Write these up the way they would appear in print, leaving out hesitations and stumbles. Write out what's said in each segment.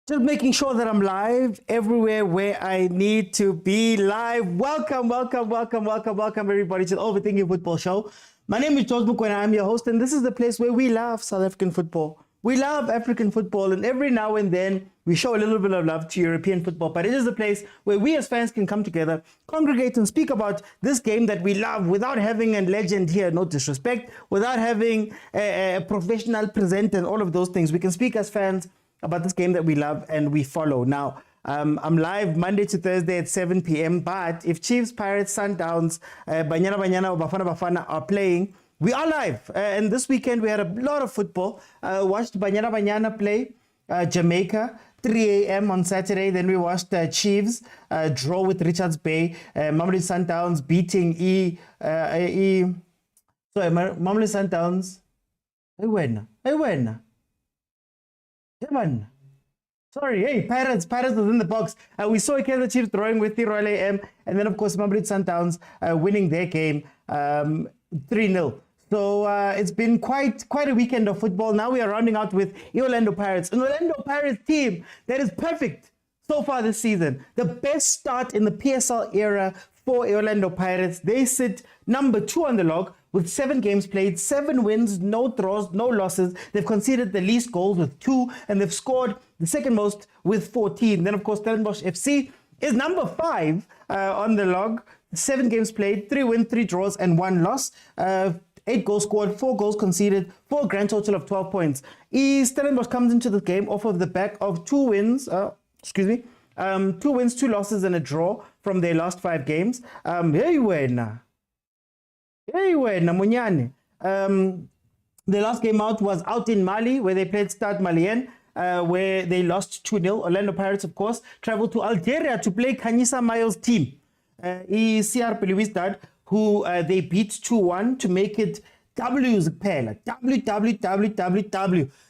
Just making sure that I'm live everywhere where I need to be live. Welcome, everybody to the Overthinking Football Show. My name is Mokwena. I'm your host, and this is the place where we love South African football. We love African football, and every now and then we show a little bit of love to European football. But it is a place where we as fans can come together, congregate, and speak about this game that we love without having a legend here, no disrespect, without having a professional presenter and all of those things. We can speak as fans about this game that we love and we follow. Now, I'm live Monday to Thursday at 7 p.m. But if Chiefs, Pirates, Sundowns, Bafana or Bafana are playing, we are live. And this weekend we had a lot of football. Watched Banyana play Jamaica, 3 a.m. on Saturday. Then we watched Chiefs draw with Richards Bay. Mamelodi Sundowns beating Mamelodi Sundowns. Sorry, hey, Pirates was in the box. We saw Kaizer Chiefs drawing with the Royal AM, and then of course Mamelodi Sundowns winning their game 3-0. So it's been quite a weekend of football. Now we are rounding out with Orlando Pirates, an Orlando Pirates team that is perfect so far this season. The best start in the PSL era for Orlando Pirates. They sit number 2 on the log with 7 games played, 7 wins, no draws, no losses. They've conceded the least goals with 2, and they've scored the second most with 14. Then, of course, Stellenbosch FC is number 5 on the log. 7 games played, 3 wins, 3 draws, and 1 loss. 8 goals scored, 4 goals conceded, for a grand total of 12 points. Stellenbosch comes into the game off of the back of 2 wins, 2 wins, 2 losses, and a draw from their last 5 games. Munyane. The last game out was out in Mali, where they played Stade Malien, where they lost 2-0. Orlando Pirates, of course, traveled to Algeria to play Khanyisa Mayo's team, CR Peluistad, who they beat 2-1 to make it W's pair, W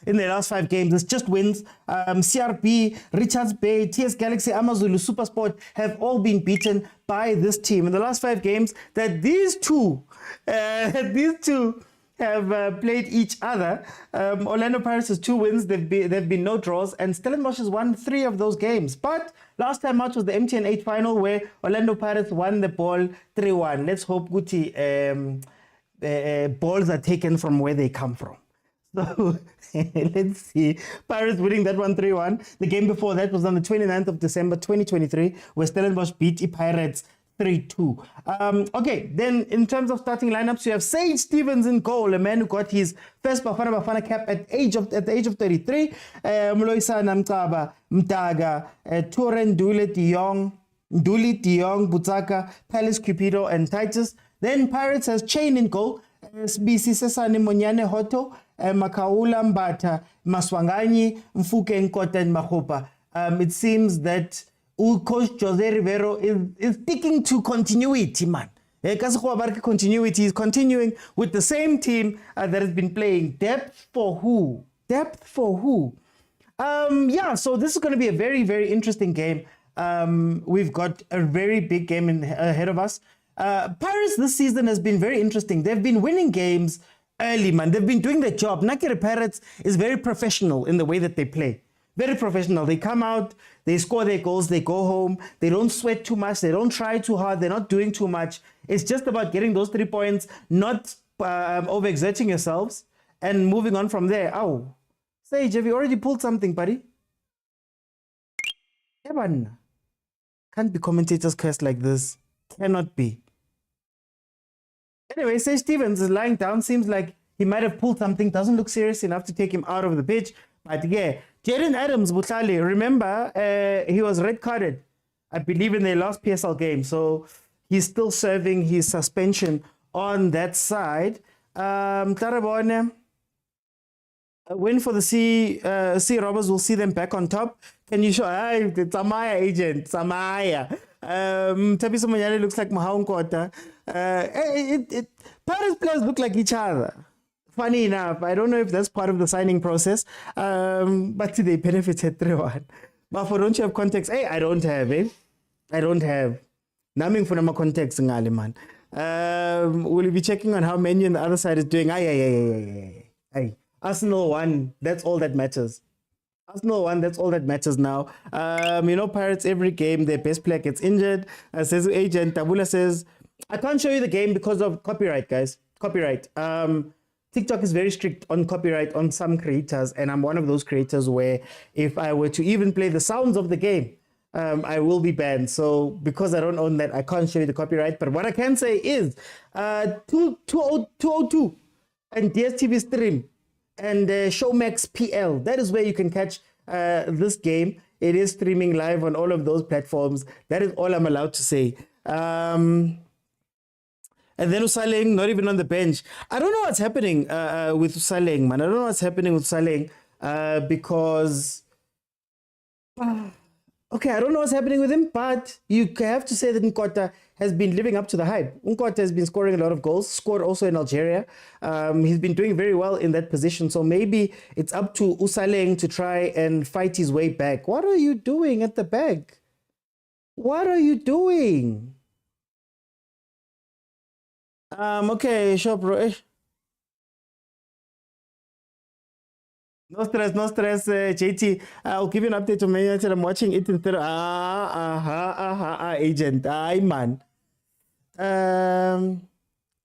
in their last 5 games. It's just wins. CRB, Richards Bay, TS Galaxy, Amazulu, Supersport have all been beaten by this team in the last 5 games that these two have played each other. Orlando Pirates has 2 wins. They've been no draws, and Stellenbosch has won 3 of those games. But last time out was the MTN 8 final, where Orlando Pirates won the ball 3-1. Let's hope Guti balls are taken from where they come from. So let's see. Pirates winning that one 3-1. The game before that was on the 29th of December 2023, where Stellenbosch beat the Pirates 3-2. Okay, then in terms of starting lineups, you have Sage Stevens in goal, a man who got his first Bafana cap at the age of 33. Mloisa Namkaba, Mtaga, Turen Dule Diong, Butsaka, Palace Cupido, and Titus. Then Pirates has Chain in goal, SBC Sesane Monyane Hoto, Makaula Mbata, Maswanganyi, Mfuke Nkota, and Mahopa. It seems that Coach Jose Rivero is sticking to continuity, man. Continuity is continuing with the same team that has been playing. Depth for who? So this is going to be a very, very interesting game. We've got a very big game ahead of us. Pirates this season has been very interesting. They've been winning games early, man. They've been doing their job. Nakere Pirates is very professional in the way that they play. Very professional. They come out, they score their goals, they go home. They don't sweat too much. They don't try too hard. They're not doing too much. It's just about getting those 3 points, not overexerting yourselves, and moving on from there. Oh, Sage, have you already pulled something, buddy? Evan. Can't be commentators cursed like this. Cannot be. Anyway, Sage Stevens is lying down. Seems like he might have pulled something. Doesn't look serious enough to take him out of the pitch. But yeah, Jaden Adams, Butlali, remember, he was red carded, I believe, in their last PSL game. So he's still serving his suspension on that side. Tarabone, a win for the C Robbers will see them back on top. Can you show? The Samaya agent, Samaya. Pitso Mosimane looks like Motaung CAF. Paris players look like each other. Funny enough, I don't know if that's part of the signing process, but they benefited 3-1. But for don't you have context? Hey, I don't have. Naming for my context, ngali man. We'll be checking on how many on the other side is doing. Arsenal won. That's all that matters. Arsenal won. That's all that matters now. Pirates, every game, their best player gets injured. Says the agent. Tabula says, I can't show you the game because of copyright, guys. Copyright. TikTok is very strict on copyright on some creators, and I'm one of those creators where if I were to even play the sounds of the game, I will be banned. So because I don't own that, I can't show you the copyright. But what I can say is 202 and DSTV stream and Showmax PL. That is where you can catch this game. It is streaming live on all of those platforms. That is all I'm allowed to say. And then Usaleng, not even on the bench. I don't know what's happening with Usaleng, man. I don't know what's happening with Usaleng because... okay, I don't know what's happening with him, but you have to say that Nkota has been living up to the hype. Nkota has been scoring a lot of goals, scored also in Algeria. He's been doing very well in that position. So maybe it's up to Usaleng to try and fight his way back. What are you doing at the back? What are you doing? Okay, sure, bro. No stress, JT. I'll give you an update on Man United. I'm watching it instead of agent. Aye, man.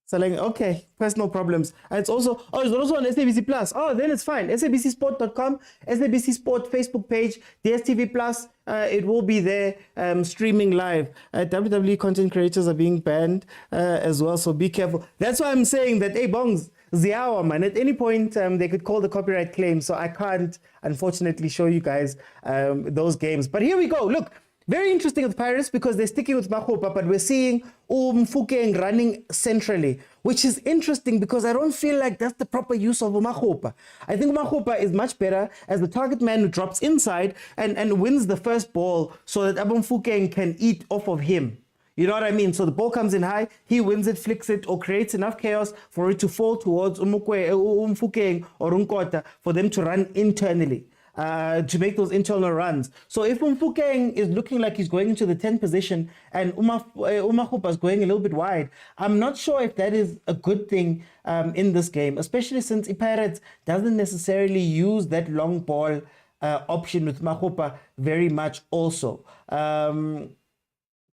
Selling, okay, personal problems. And it's also on SABC Plus. Oh, then it's fine. SABCsport.com, SABC Sport Facebook page, DSTV Plus. It will be there streaming live. WWE content creators are being banned as well, so be careful. That's why I'm saying that, hey, Bongs, Ziawa, man, at any point they could call the copyright claim, so I can't, unfortunately, show you guys those games. But here we go. Look. Very interesting with Pirates because they're sticking with Makgopa, but we're seeing Mfukeng running centrally, which is interesting because I don't feel like that's the proper use of Makgopa. I think Makgopa is much better as the target man who drops inside and wins the first ball so that Mfukeng can eat off of him. You know what I mean? So the ball comes in high, he wins it, flicks it, or creates enough chaos for it to fall towards Mfukeng or Nkota for them to run internally. To make those internal runs. So if Mfukeng is looking like he's going into the 10th position and Makgopa is going a little bit wide, I'm not sure if that is a good thing in this game, especially since Pirates doesn't necessarily use that long ball option with Makgopa very much also. So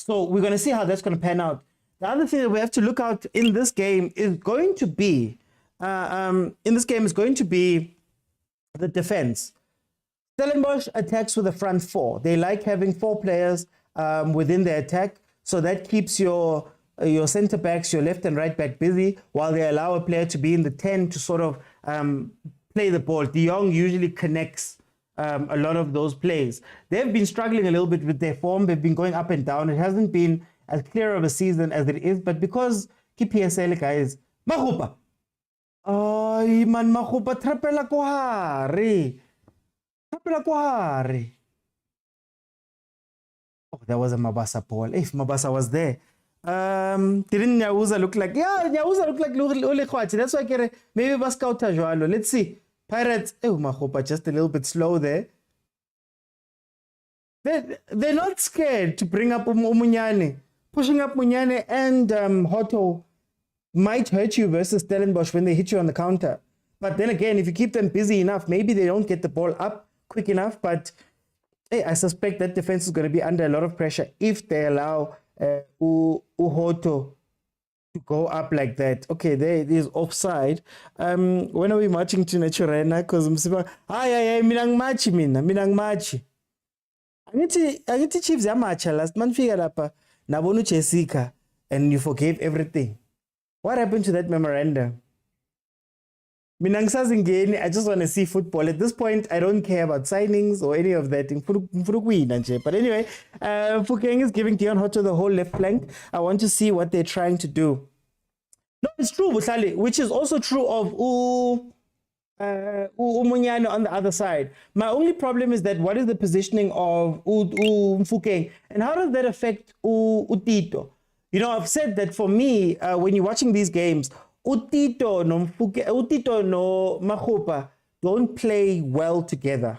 we're going to see how that's going to pan out. The other thing that we have to look out in this game is going to be, the defense. Stellenbosch attacks with a front four. They like having four players within their attack, so that keeps your center backs, your left and right back busy, while they allow a player to be in the 10 to sort of play the ball. De Jong usually connects a lot of those plays. They've been struggling a little bit with their form. They've been going up and down. It hasn't been as clear of a season as it is, but because KPSL guys, Makgopa. Ay man, Makgopa trapela ko hari. Oh, that was a Mabasa ball. If Mabasa was there. Didn't Nyauza look like... Yeah, Nyauza looked like Ulekhwachi. That's why I get maybe Baskauta Joalo. Let's see. Pirates. Oh, Makgopa just a little bit slow there. They're not scared to bring up Umunyane. Pushing up Munyane and Hoto might hurt you versus Stellenbosch when they hit you on the counter. But then again, if you keep them busy enough, maybe they don't get the ball up quick enough, but hey, I suspect that defense is going to be under a lot of pressure if they allow Uhoto to go up like that. Okay, there it is offside. When are we marching to Naturena? Because minang machi. Angithi Chiefs yamacha last man figure lapha nabonu Jessica and you forgave everything. What happened to that memorandum? I just want to see football. At this point, I don't care about signings or any of that. But anyway, Mfukeng is giving Dion Hoto the whole left flank. I want to see what they're trying to do. No, it's true, Butlali, which is also true of Umunyane on the other side. My only problem is that what is the positioning of Mfukeng and how does that affect Utito? You know, I've said that for me, when you're watching these games, Utito no Makgopa don't play well together.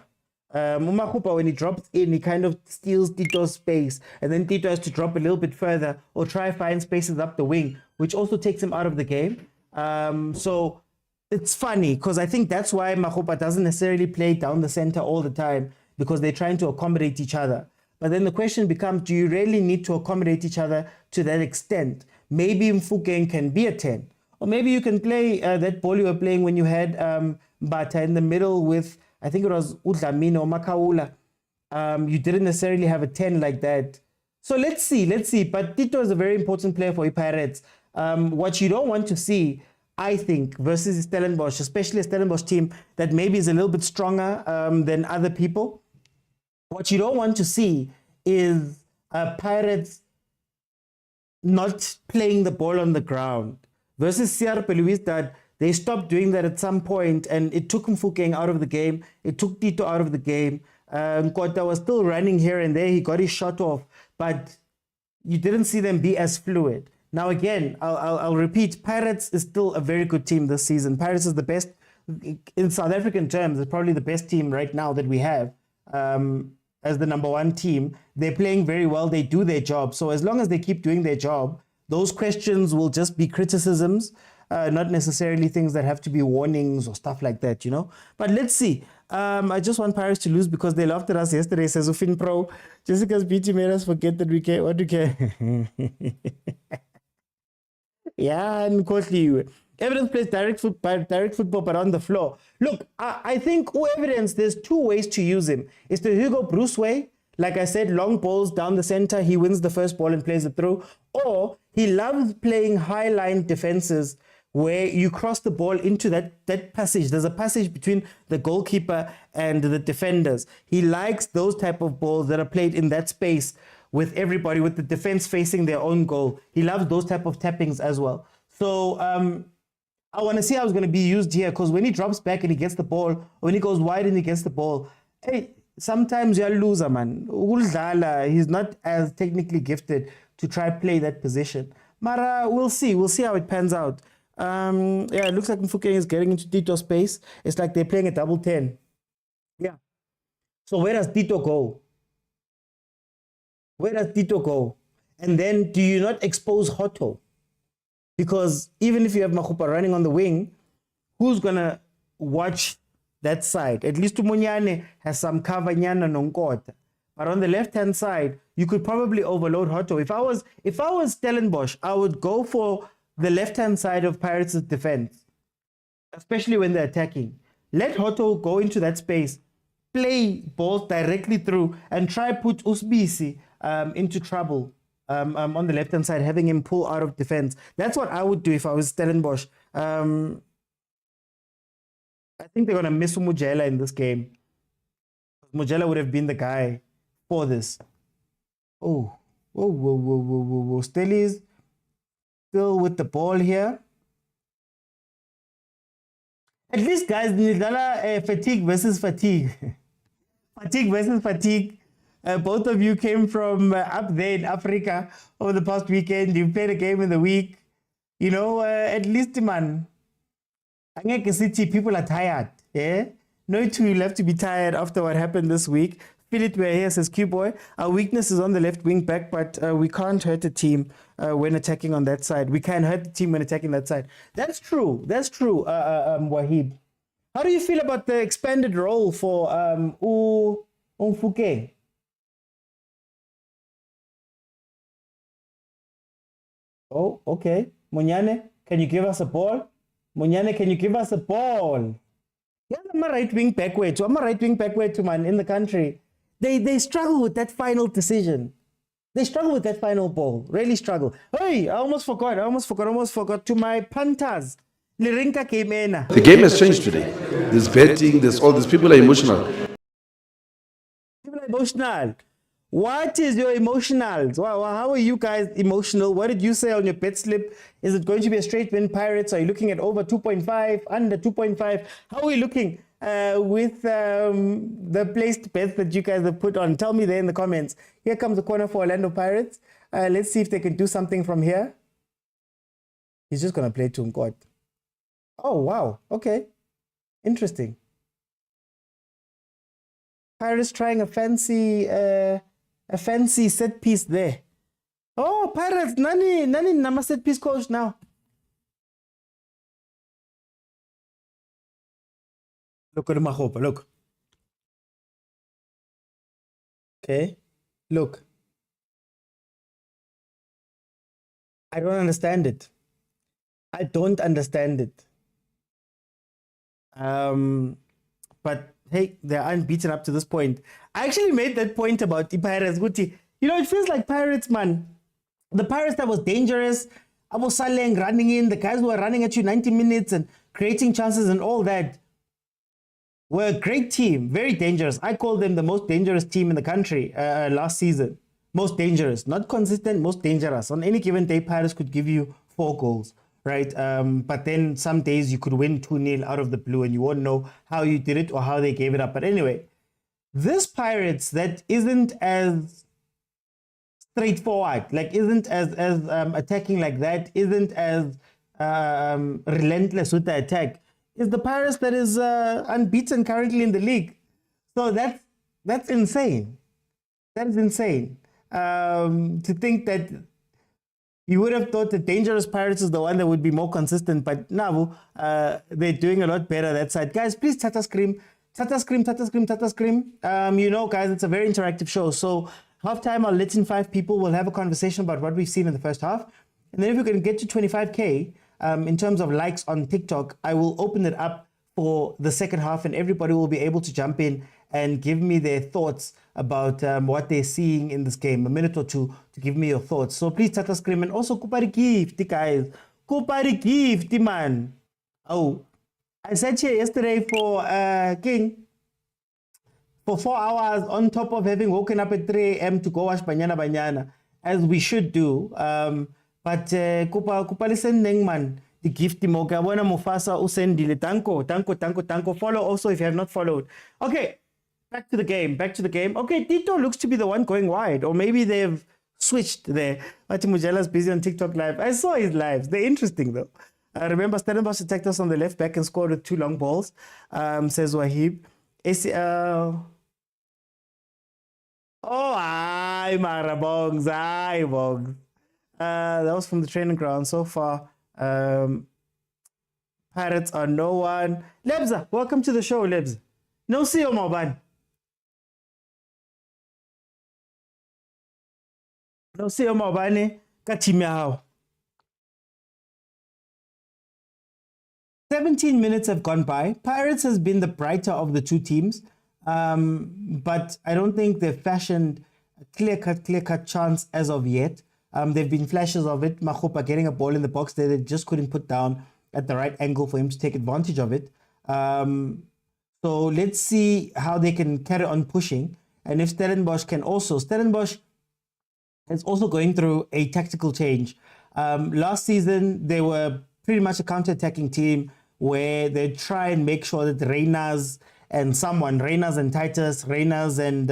Makgopa, when he drops in, he kind of steals Tito's space, and then Tito has to drop a little bit further or try find spaces up the wing, which also takes him out of the game. So it's funny because I think that's why Makgopa doesn't necessarily play down the center all the time, because they're trying to accommodate each other. But then the question becomes, do you really need to accommodate each other to that extent? Maybe Mfukeng can be a 10. Or maybe you can play that ball you were playing when you had Bata in the middle with, I think it was Udlamini or Makaula. You didn't necessarily have a 10 like that. So let's see. But Tito is a very important player for the Pirates. What you don't want to see, I think, versus Stellenbosch, especially a Stellenbosch team that maybe is a little bit stronger than other people. What you don't want to see is Pirates not playing the ball on the ground. Versus Sierra Peluis, that they stopped doing that at some point, and it took Mfukeng out of the game. It took Tito out of the game. Nkota was still running here and there. He got his shot off, but you didn't see them be as fluid. Now, again, I'll repeat, Pirates is still a very good team this season. Pirates is the best, in South African terms, it's probably the best team right now that we have as the number one team. They're playing very well. They do their job. So as long as they keep doing their job, those questions will just be criticisms, not necessarily things that have to be warnings or stuff like that, you know. But let's see. I just want Pirates to lose because they laughed at us yesterday. Says Ufin Pro, Jessica's BT made us forget that we care. What do you care? Yeah, and Kotli. Evidence plays direct football, but on the floor. Look, I think Evidence, there's two ways to use him. It's the Hugo Bruce way. Like I said, long balls down the center. He wins the first ball and plays it through. Or he loves playing high line defenses where you cross the ball into that passage. There's a passage between the goalkeeper and the defenders. He likes those type of balls that are played in that space with everybody, with the defense facing their own goal. He loves those type of tappings as well. So I want to see how it's going to be used here, because when he drops back and he gets the ball, or when he goes wide and he gets the ball, hey, sometimes you're a loser, man. He's not as technically gifted to try play that position. But we'll see. We'll see how it pans out. Yeah, it looks like Mfukeng is getting into Tito's space. It's like they're playing a double 10. Yeah. So where does Tito go? Where does Tito go? And then do you not expose Hotto? Because even if you have Makgopa running on the wing, who's going to watch that side? At least Munyane has some cover nyana nonkota. But on the left-hand side, you could probably overload Hotto. If I was Stellenbosch, I would go for the left-hand side of Pirates' defense, especially when they're attacking. Let Hotto go into that space, play balls directly through, and try put Usbisi into trouble on the left-hand side, having him pull out of defense. That's what I would do if I was Stellenbosch. I think they're going to miss Mujela in this game. Mujela would have been the guy for this. Oh, whoa. Stellies still with the ball here. At least, guys, Nidala fatigue versus fatigue. Fatigue versus fatigue. Both of you came from up there in Africa over the past weekend. You played a game in the week. You know, at least, man, Angeke City people are tired. Yeah? No two will have to be tired after what happened this week. Feel it where here, says Q-Boy. Our weakness is on the left wing back, but we can't hurt a team when attacking on that side. We can hurt the team when attacking that side. That's true. That's true, Wahid. How do you feel about the expanded role for Mfukeng? Oh, okay. Munyane, can you give us a ball? Munyane, can you give us a ball? Yeah, I'm a right wing backward too. I'm a right wing backward too, man, in the country. They struggle with that final decision. They struggle with that final ball. Really struggle. Hey, I almost forgot. To my Panthers. Lirinka came in. The game has changed today. There's betting, there's all these people are emotional. People are emotional. What is your emotional? How are you guys emotional? What did you say on your bet slip? Is it going to be a straight win Pirates? Are you looking at over 2.5, under 2.5? How are we looking with the placed bets that you guys have put on? Tell me there in the comments. Here comes the corner for Orlando Pirates. Let's see if they can do something from here. He's just going to play to Nkot. Oh, wow. Okay. Interesting. Pirates trying a fancy set piece there. Oh, Pirates, nani nama set piece coach now. Look at Mahopa, look. Okay, look. I don't understand it. I don't understand it. But hey, they're unbeaten up to this point. I actually made that point about the Pirates. Guti. You know, it feels like Pirates, man. The Pirates that was dangerous. Abu Saleng running in. The guys who were running at you 90 minutes and creating chances and all that were a great team. Very dangerous. I called them the most dangerous team in the country last season. Most dangerous. Not consistent, most dangerous. On any given day, Pirates could give you 4 goals. Right, but then some days you could win 2-0 out of the blue and you won't know how you did it or how they gave it up. But anyway, this Pirates that isn't as straightforward, like isn't as attacking like that, isn't as relentless with the attack, is the Pirates that is unbeaten currently in the league. So that's insane. That is insane. To think that you would have thought the dangerous Pirates is the one that would be more consistent, but now they're doing a lot better that side. Guys, please Tata Scream. Tata Scream, Tata Scream, Tata Scream. You know, guys, it's a very interactive show. So halftime, I'll let in 5 people. We'll have a conversation about what we've seen in the first half. And then if we can get to 25K in terms of likes on TikTok, I will open it up for the second half and everybody will be able to jump in and give me their thoughts about what they're seeing in this game. A minute or two to give me your thoughts. So please Tata Scream and also Kupari gift, guys. Kupari gift, man. Oh, I sat here yesterday for King for 4 hours on top of having woken up at 3 a.m. to go watch Banyana, as we should do. But Kupa listen, man. The gift mo kabona Mufasa usendile. Tanko. Follow also if you have not followed. Okay. Back to the game. Okay, Tito looks to be the one going wide. Or maybe they've switched there. Mati Mujala's busy on TikTok live. I saw his lives. They're interesting though. Remember, Stellenbosch attacked us on the left back and scored with 2 long balls, says Wahib. Oh, aye, Marabongs. Aye, Bongs. That was from the training ground so far. Pirates are no one. Lebza, welcome to the show, Lebza. No see you, Moban. No see you, Mobani. Katimia. 17 minutes have gone by. Pirates has been the brighter of the 2 teams. But I don't think they've fashioned a clear-cut chance as of yet. There've been flashes of it. Mahopa getting a ball in the box there they just couldn't put down at the right angle for him to take advantage of it. So let's see how they can carry on pushing. And if Stellenbosch can also... Stellenbosch is also going through a tactical change. Last season, they were pretty much a counter-attacking team where they try and make sure that Reyners and Titus, Reyners and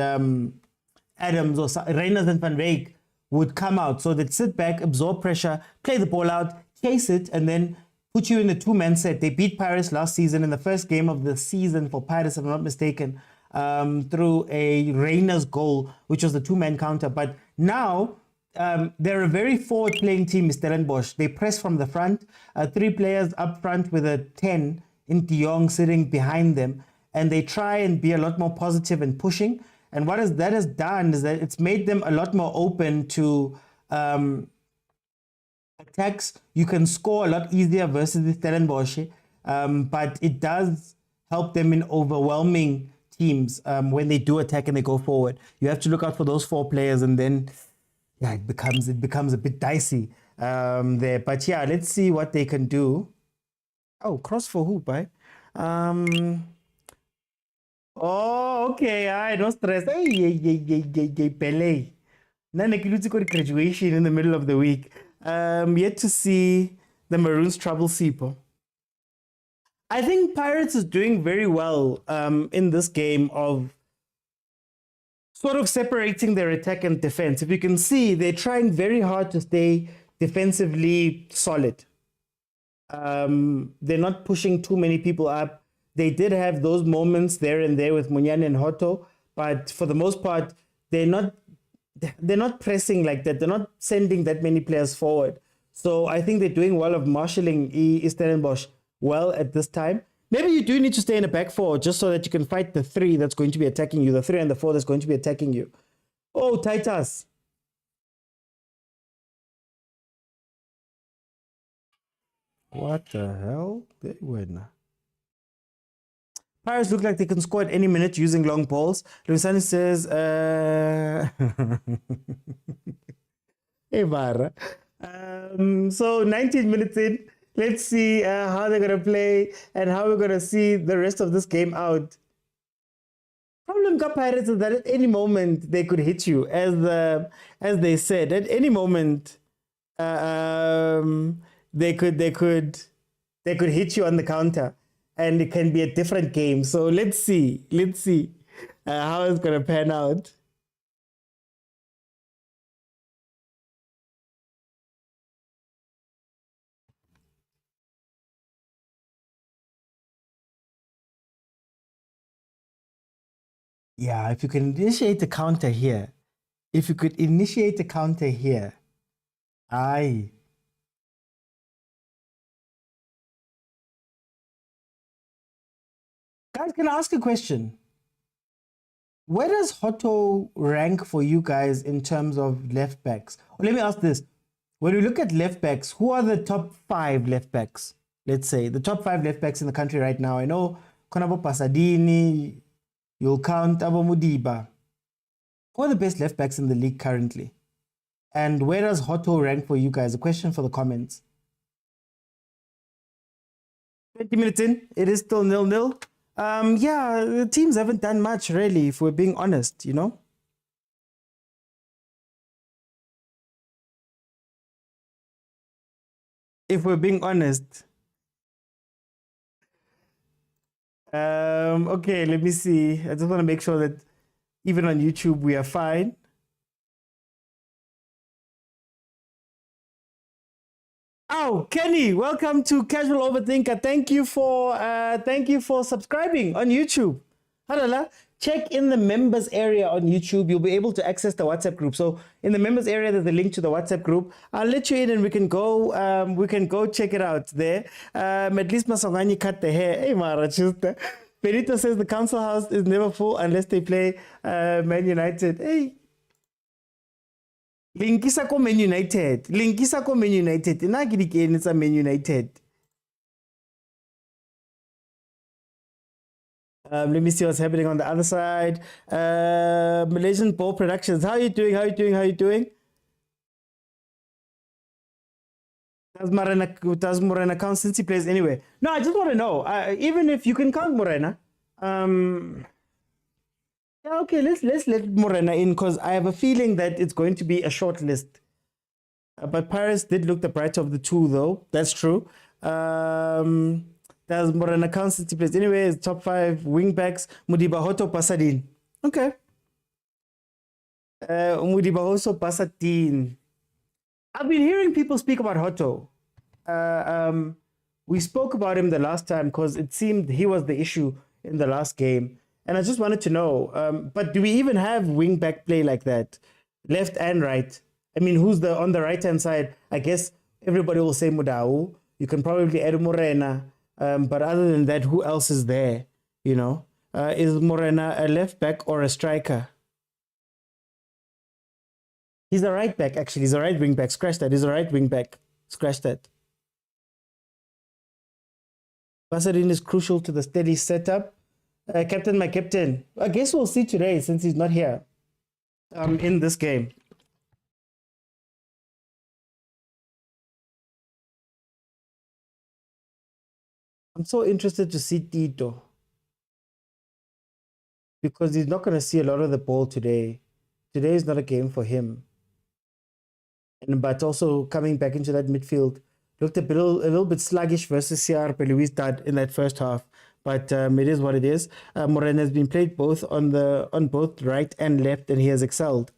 Adams, or Reyners and Van Wyk would come out. So they'd sit back, absorb pressure, play the ball out, chase it, and then put you in the 2-man set. They beat Pirates last season in the first game of the season for Pirates, if I'm not mistaken, through a Reyners goal, which was the 2-man counter. But now they're a very forward-playing team, Stellenbosch. They press from the front, 3 players up front with a 10 in De Jong sitting behind them, and they try and be a lot more positive and pushing. And what that has done is that it's made them a lot more open to attacks. You can score a lot easier versus the Stellenbosch, but it does help them in overwhelming teams when they do attack and they go forward. You have to look out for those 4 players, and then it becomes a bit dicey there. But yeah, let's see what they can do. Oh, cross for who, right? Oh, okay. No stress. Hey, Pele. Graduation in the middle of the week. Yet to see the Maroons trouble Sipo. I think Pirates is doing very well in this game of sort of separating their attack and defense. If you can see, they're trying very hard to stay defensively solid. They're not pushing too many people up. They did have those moments there and there with Munyane and Hoto, but for the most part, they're not pressing like that. They're not sending that many players forward. So I think they're doing well of marshalling Stellenbosch well at this time. Maybe you do need to stay in a back four just so that you can fight the three that's going to be attacking you, the three and the four that's going to be attacking you. Oh, Titus. What the hell? They win. Pirates look like they can score at any minute using long balls. Luisani says, hey, Mara. So 19 minutes in. Let's see how they're going to play and how we're going to see the rest of this game out. Problem with Pirates is that at any moment they could hit you, as they said. At any moment, they could hit you on the counter, and it can be a different game. So let's see how it's gonna pan out. Yeah, if you can initiate a counter here, aye. Guys, can I ask a question? Where does Hotto rank for you guys in terms of left backs? Or let me ask this. When we look at left backs, who are the top 5 left backs? Let's say the top 5 left backs in the country right now. I know Konabo Pasadini, you'll count Abo Mudiba. Who are the best left backs in the league currently? And where does Hotto rank for you guys? A question for the comments. 20 minutes in, it is still 0-0. Yeah, the teams haven't done much really, if we're being honest, you know. If we're being honest. Okay, let me see. I just want to make sure that even on YouTube we are fine. Oh, Kenny, welcome to Casual Overthinker. Thank you for subscribing on YouTube. Halala. Check in the members area on YouTube. You'll be able to access the WhatsApp group. So in the members area, there's a link to the WhatsApp group. I'll let you in and we can go check it out there. At least Masongani cut the hair. Hey, Mara, Chusta. Benito says the council house is never full unless they play Man United. Hey. Linkisa ko Man United. Linkisa ko Man United. Inagiri it's a Man United. Let me see what's happening on the other side. Malaysian Ball Productions. How are you doing? Does Morena count since he plays anyway? No, I just want to know. Even if you can count Morena. Yeah, okay, let's let Morena in because I have a feeling that it's going to be a short list. But Paris did look the brighter of the two, though. That's true. Does Morena count since he plays anyway? It's top 5 wing backs. Mudiba Hotto Pasadin. Okay. Mudiba Hotto Pasadin. I've been hearing people speak about Hotto. We spoke about him the last time because it seemed he was the issue in the last game. And I just wanted to know, but do we even have wing back play like that? Left and right. I mean, who's on the right-hand side? I guess everybody will say Mudau. You can probably add Morena. But other than that, who else is there? You know, is Morena a left back or a striker? He's a right back, actually. He's a right wing back. Scratch that. He's a right wing back. Scratch that. Pasadin is crucial to the steady setup. Captain, my captain. I guess we'll see today since he's not here in this game. I'm so interested to see Tito because he's not going to see a lot of the ball today. Today is not a game for him. But also coming back into that midfield, looked a little bit sluggish versus CR Peluis dad in that first half. But it is what it is. Morena has been played both on both right and left, and he has excelled.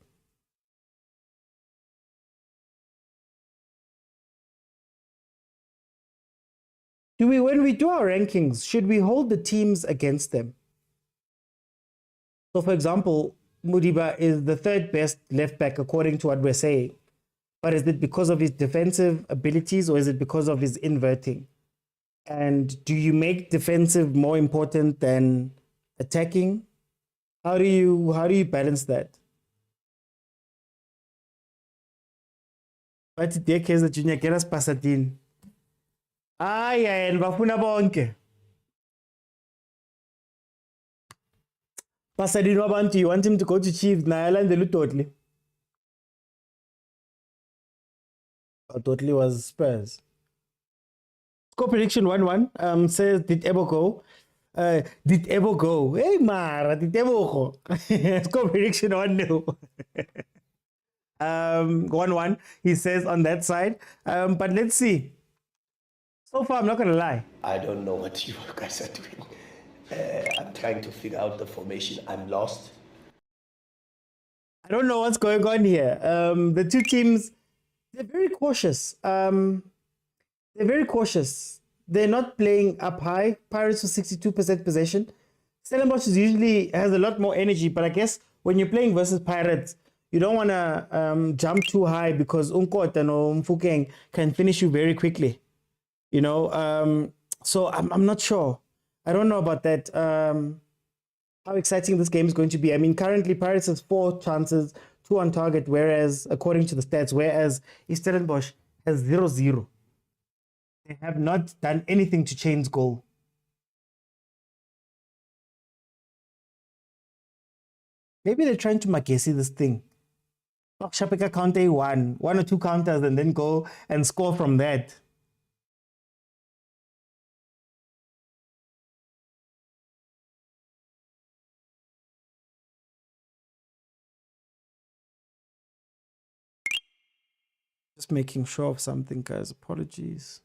When we do our rankings, should we hold the teams against them? So, for example, Mudiba is the 3rd best left back according to what we're saying. But is it because of his defensive abilities or is it because of his inverting? And do you make defensive more important than attacking? How do you balance that? But dear Kaizer Junior, get us Pasadine. And bafuna bonke. Pasadine wabantu, you want him to go to Chiefs? Na yalandelu totally. Totally was Spurs. Score prediction 1-1. Says did Ebo go? Did Ebo go? Hey Mara, did Ebo go? Score prediction 1-0. 1-1. He says on that side. But let's see. So far, I'm not gonna lie. I don't know what you guys are doing. I'm trying to figure out the formation. I'm lost. I don't know what's going on here. The two teams, they're very cautious. They're very cautious. They're not playing up high. Pirates with 62% possession. Stellenbosch usually has a lot more energy, but I guess when you're playing versus Pirates, you don't want to jump too high because Unkota and Mfukeng can finish you very quickly. You know, so I'm not sure. I don't know about that. How exciting this game is going to be. I mean, currently Pirates has 4 chances, 2 on target, whereas according to the stats, whereas Stellenbosch has 0-0. They have not done anything to change goal. Maybe they're trying to Magesi this thing. Shapeka counter 1 or 2 counters, and then go and score from that. Just making sure of something, guys. Apologies.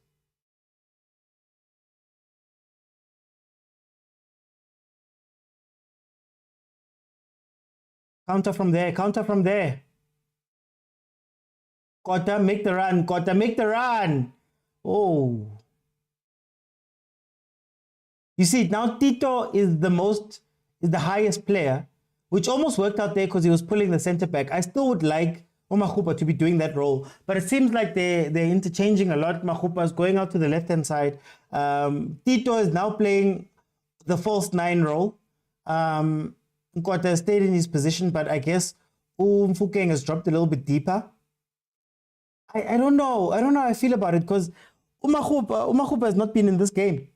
Counter from there. Counter from there. Kota, make the run. Kota, make the run. Oh. You see, now Tito is the highest player, which almost worked out there because he was pulling the center back. I still would like Machupa to be doing that role, but it seems like they're interchanging a lot. Machupa is going out to the left-hand side. Tito is now playing the false 9 role. Nkota stayed in his position, but I guess Mfukeng has dropped a little bit deeper. I don't know. I don't know how I feel about it because Umachupa has not been in this game.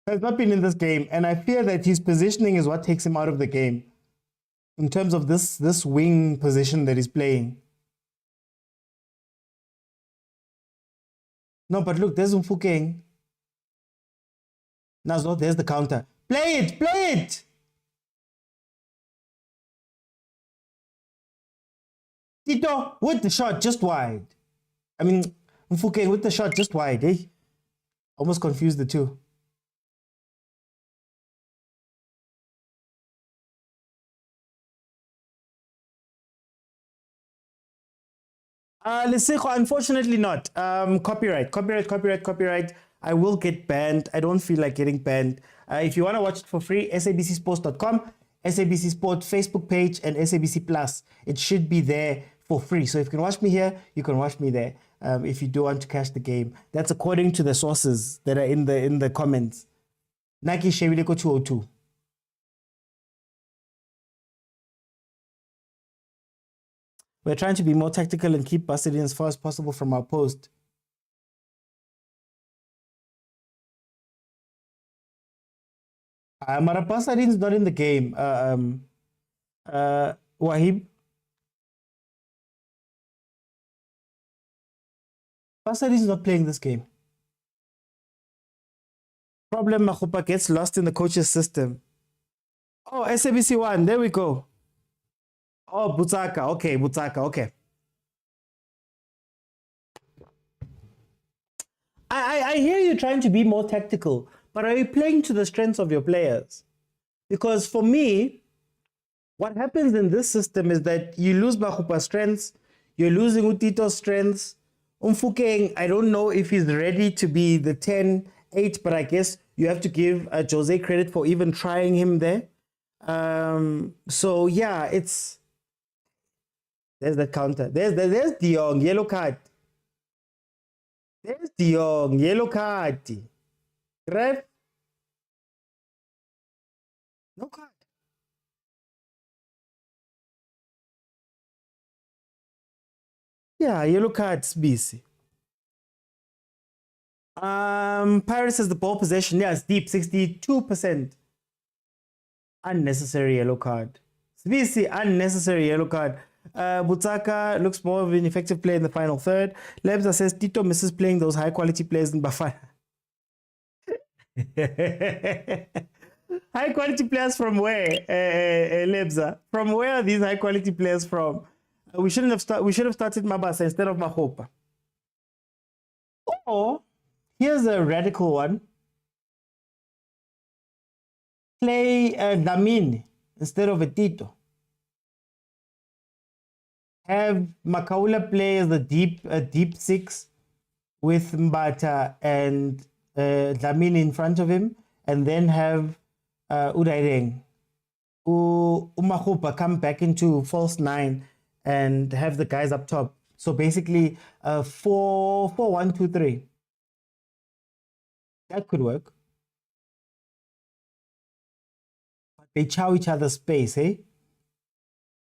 Has not been in this game, and I fear that his positioning is what takes him out of the game in terms of this wing position that he's playing. No, but look, there's Mfukeng. Nazo, there's the counter. Play it! Play it! Tito with the shot just wide. I mean, Mfukeng with the shot just wide, eh? Almost confused the two. Lesego, unfortunately not. Copyright. I will get banned. I don't feel like getting banned. If you want to watch it for free, sabcsports.com, SABC Sport Facebook page, and SABC Plus. It should be there for free. So if you can watch me here, you can watch me there. If you do want to catch the game, that's according to the sources that are in the comments. Naki Shevileko 202. We're trying to be more tactical and keep Pasadine as far as possible from our post. Mara Pasadine's not in the game. Wahib. Pasadine's not playing this game. Problem, Machupa gets lost in the coach's system. Oh, SABC 1, there we go. Oh, Butsaka. Okay, Butsaka. Okay. I hear you trying to be more tactical, but are you playing to the strengths of your players? Because for me, what happens in this system is that you lose Machupa's strengths, you're losing Utito's strengths. Mfukeng, I don't know if he's ready to be the 10-8, but I guess you have to give Jose credit for even trying him there. So yeah, it's... There's the counter. There's De Jong, yellow card. There's De Jong, yellow card. Ref, no card. Yeah, yellow cards, BC. Paris has the ball possession. Yeah, it's deep, 62%. Unnecessary yellow card. BC, unnecessary yellow card. Butaka looks more of an effective player in the final third. Lebza says Tito misses playing those high quality players in Bafana. High quality players from where, Lebza? From where are these high quality players from? We should have started Mabasa instead of Mahopa. Or here's a radical one. Play Damini instead of a Tito. Have Makaula play as a deep six with Mbata and Damini in front of him, and then have Udaireng, Umahupa come back into false nine and have the guys up top. So basically, 4-1-2-3. That could work. But they chow each other space, eh?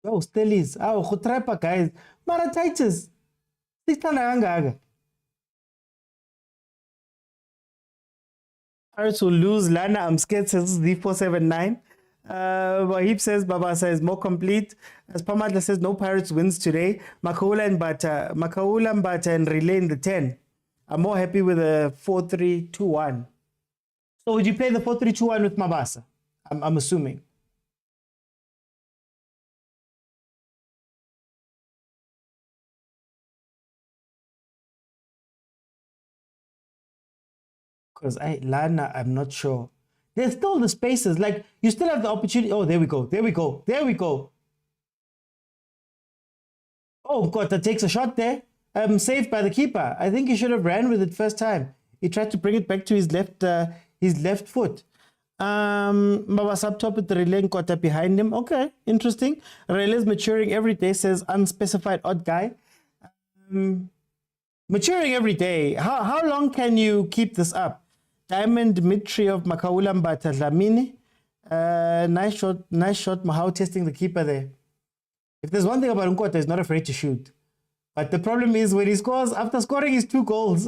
Oh, Stellies. Oh, Khutrepa, guys. Mara Titus. Pirates will lose. Lana, I'm scared, says D479. Wahib says Baba says more complete. As Pamadla says, no Pirates wins today. Makaula and Mbata and Relay in the 10. I'm more happy with a 4-3-2-1. So would you play the 4-3-2-1 with Mabasa? I'm assuming. Because Lana, I'm not sure. There's still the spaces. Like, you still have the opportunity. Oh, there we go. There we go. There we go. Oh, Kota takes a shot there. Saved by the keeper. I think he should have ran with it first time. He tried to bring it back to his left foot. Mabas up top with the Relay Kota behind him. Okay, interesting. Relay's maturing every day, says unspecified odd guy. Maturing every day. How long can you keep this up? Diamond mid-tree of Makaula Mbata Dlamini. Nice shot. Mahau testing the keeper there. If there's one thing about Nkota, he's not afraid to shoot. But the problem is when he scores, after scoring his 2 goals,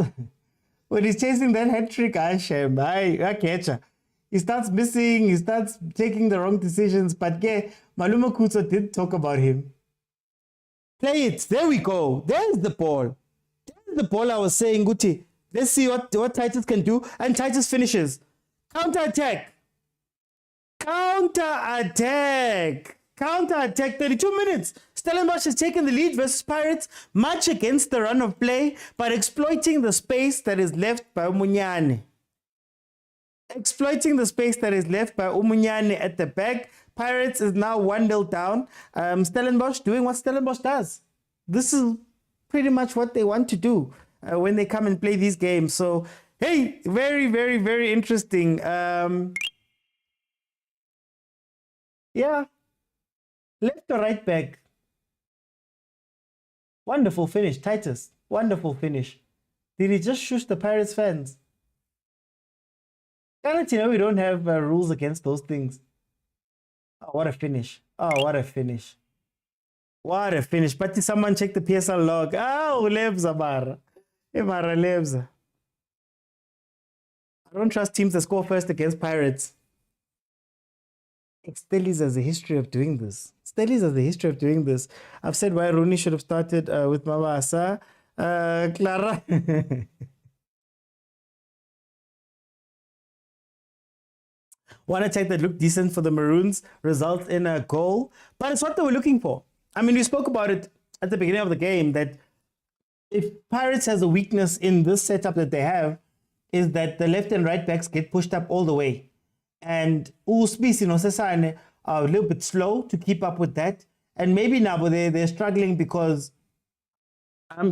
when he's chasing that hat-trick, he starts missing, he starts taking the wrong decisions. But Maluma Kutso did talk about him. Play it. There we go. There's the ball. There's the ball I was saying, Guti. Let's see what Titus can do. And Titus finishes. Counter-attack. Counter-attack. Counter-attack. 32 minutes. Stellenbosch has taken the lead versus Pirates, much against the run of play, but exploiting the space that is left by Umunyane. Exploiting the space that is left by Umunyane at the back. Pirates is now 1-0 down. Stellenbosch doing what Stellenbosch does. This is pretty much what they want to do when they come and play these games. So, hey, very, very, very interesting. Yeah. Left or right back? Wonderful finish, Titus. Wonderful finish. Did he just shush the Pirates fans? We don't have rules against those things. Oh, what a finish. Oh, what a finish. What a finish. But did someone check the PSL log? Oh, Lebza, Mara. Mara Lebza. I don't trust teams that score first against Pirates. Stellies has a history of doing this. Stellies has a history of doing this. I've said why Rooney should have started with Mabasa. Clara. One attack that looked decent for the Maroons results in a goal. But it's what they were looking for. I mean, we spoke about it at the beginning of the game that if Pirates has a weakness in this setup that they have, is that the left and right backs get pushed up all the way. And Uspisi no Sesane are a little bit slow to keep up with that. And maybe now they're struggling because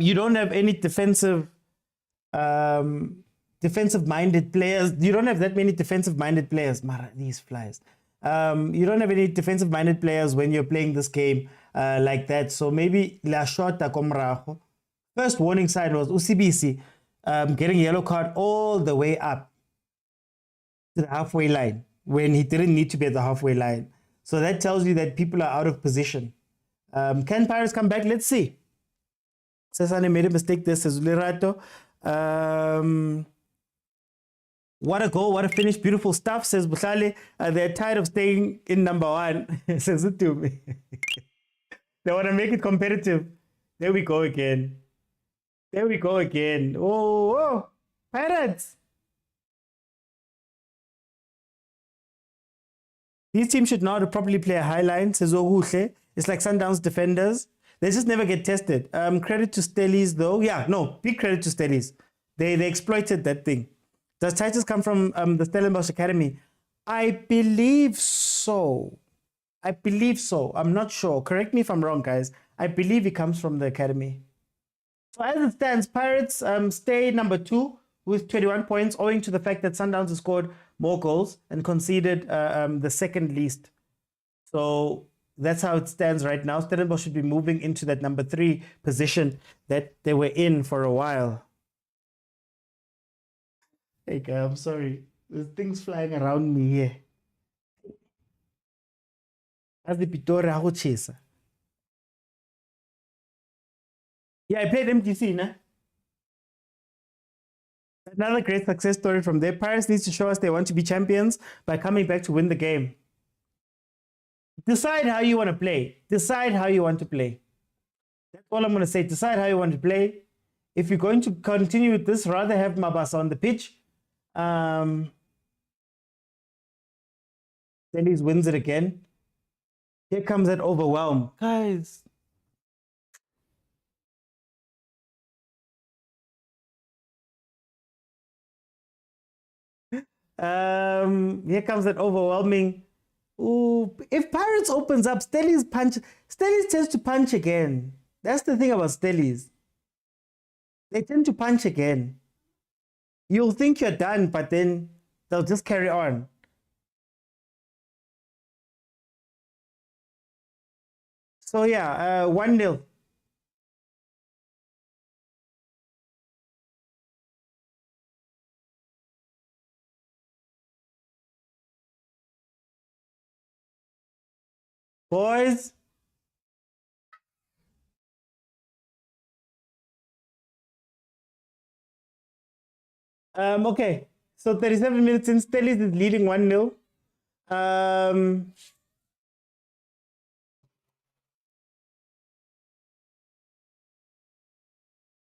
you don't have any defensive-minded players. You don't have that many defensive-minded players. Mara, these flies. You don't have any defensive-minded players when you're playing this game like that. So maybe La Shota Komraho. First warning sign was Usibisi. getting a yellow card all the way up to the halfway line when he didn't need to be at the halfway line. So that tells you that people are out of position. Can Pirates come back? Let's see. Sesane made a mistake there, says Lerato. What a goal, what a finish, beautiful stuff, says Buhlale. They're tired of staying in number one, says it to me. They want to make it competitive. There we go again. There we go again. Oh, Pirates. These teams should know how to properly play a high line, says Oguhle. It's like Sundowns defenders. They just never get tested. Credit to Stellies, though. Yeah, no, big credit to Stellies. They exploited that thing. Does Titus come from the Stellenbosch Academy? I believe so. I believe so. I'm not sure. Correct me if I'm wrong, guys. I believe he comes from the academy. So as it stands, Pirates stay number 2 with 21 points, owing to the fact that Sundowns has scored more goals and conceded the second least. So that's how it stands right now. Stellenbosch should be moving into that number 3 position that they were in for a while. Hey, guy, I'm sorry. There's things flying around me here. As the Pitora ho chesa. Yeah, I played MTC, nah? Another great success story from there. Pirates needs to show us they want to be champions by coming back to win the game. Decide how you want to play. Decide how you want to play. That's all I'm going to say. Decide how you want to play. If you're going to continue with this, rather have Mabasa on the pitch. Then he wins it again. Here comes that overwhelm. Guys. Here comes that overwhelming. Ooh, if Pirates opens up, Stellies tends to punch again. That's the thing about Stellies. They tend to punch again. You'll think you're done, but then they'll just carry on. So yeah, 1-0. Boys. Okay. So 37 minutes in, Stellies is leading 1-0.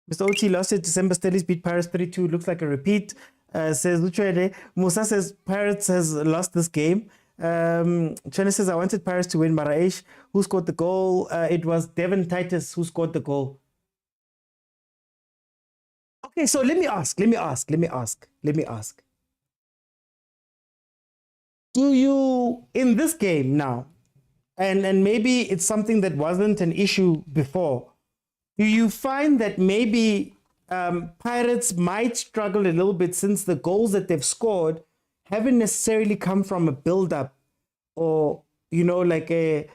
Mr. Ochi lost it. December Stellies beat Pirates 32. Looks like a repeat. Says Luchwede. Musa says Pirates has lost this game. Chana says I wanted Pirates to win. Maraish, who scored the goal? It was Devin Titus who scored the goal. Okay, so let me ask. Do you, in this game now, and maybe it's something that wasn't an issue before, do you find that maybe Pirates might struggle a little bit since the goals that they've scored haven't necessarily come from a build-up or, you know, like a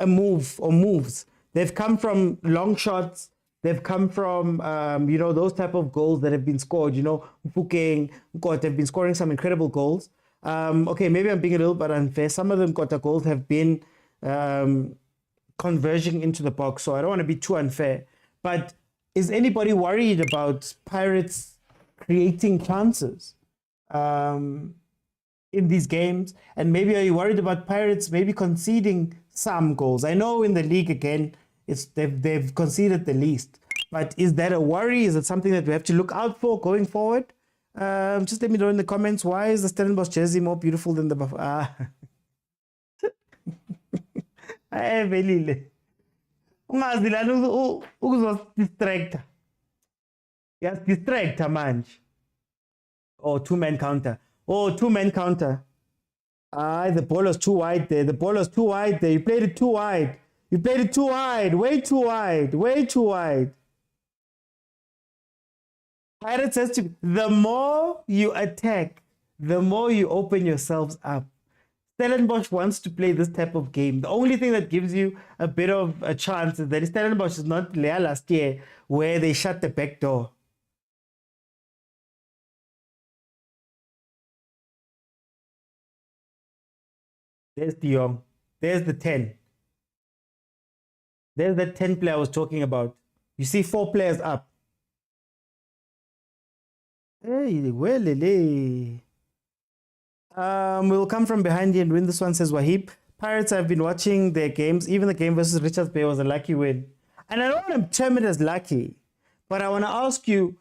move or moves. They've come from long shots. They've come from, you know, those type of goals that have been scored. You know, Mfukeng, God, they've been scoring some incredible goals. Okay, maybe I'm being a little bit unfair. Some of them, Kota goals have been converging into the box, so I don't want to be too unfair. But is anybody worried about Pirates creating chances in these games? And maybe are you worried about Pirates maybe conceding some goals? I know in the league again, they've conceded the least. But is that a worry? Is it something that we have to look out for going forward? Just let me know in the comments. Why is the Stellenbosch jersey more beautiful than the bafana? Velile. Ungazi lana uzosidistracta. Yasidistracta manje. Oh, two-man counter. Oh, two-man counter. The ball was too wide there. The ball was too wide there. You played it too wide. You played it too wide. Way too wide. Way too wide. Pirates says to the more you attack, the more you open yourselves up. Stellenbosch wants to play this type of game. The only thing that gives you a bit of a chance is that Stellenbosch is not there last year where they shut the back door. There's De Jong. There's the 10. There's that 10 player I was talking about. You see 4 players up. Hey, well, we'll come from behind you and win this one, says Wahib. Pirates, I've been watching their games. Even the game versus Richards Bay was a lucky win. And I don't want to term it as lucky, but I want to ask you,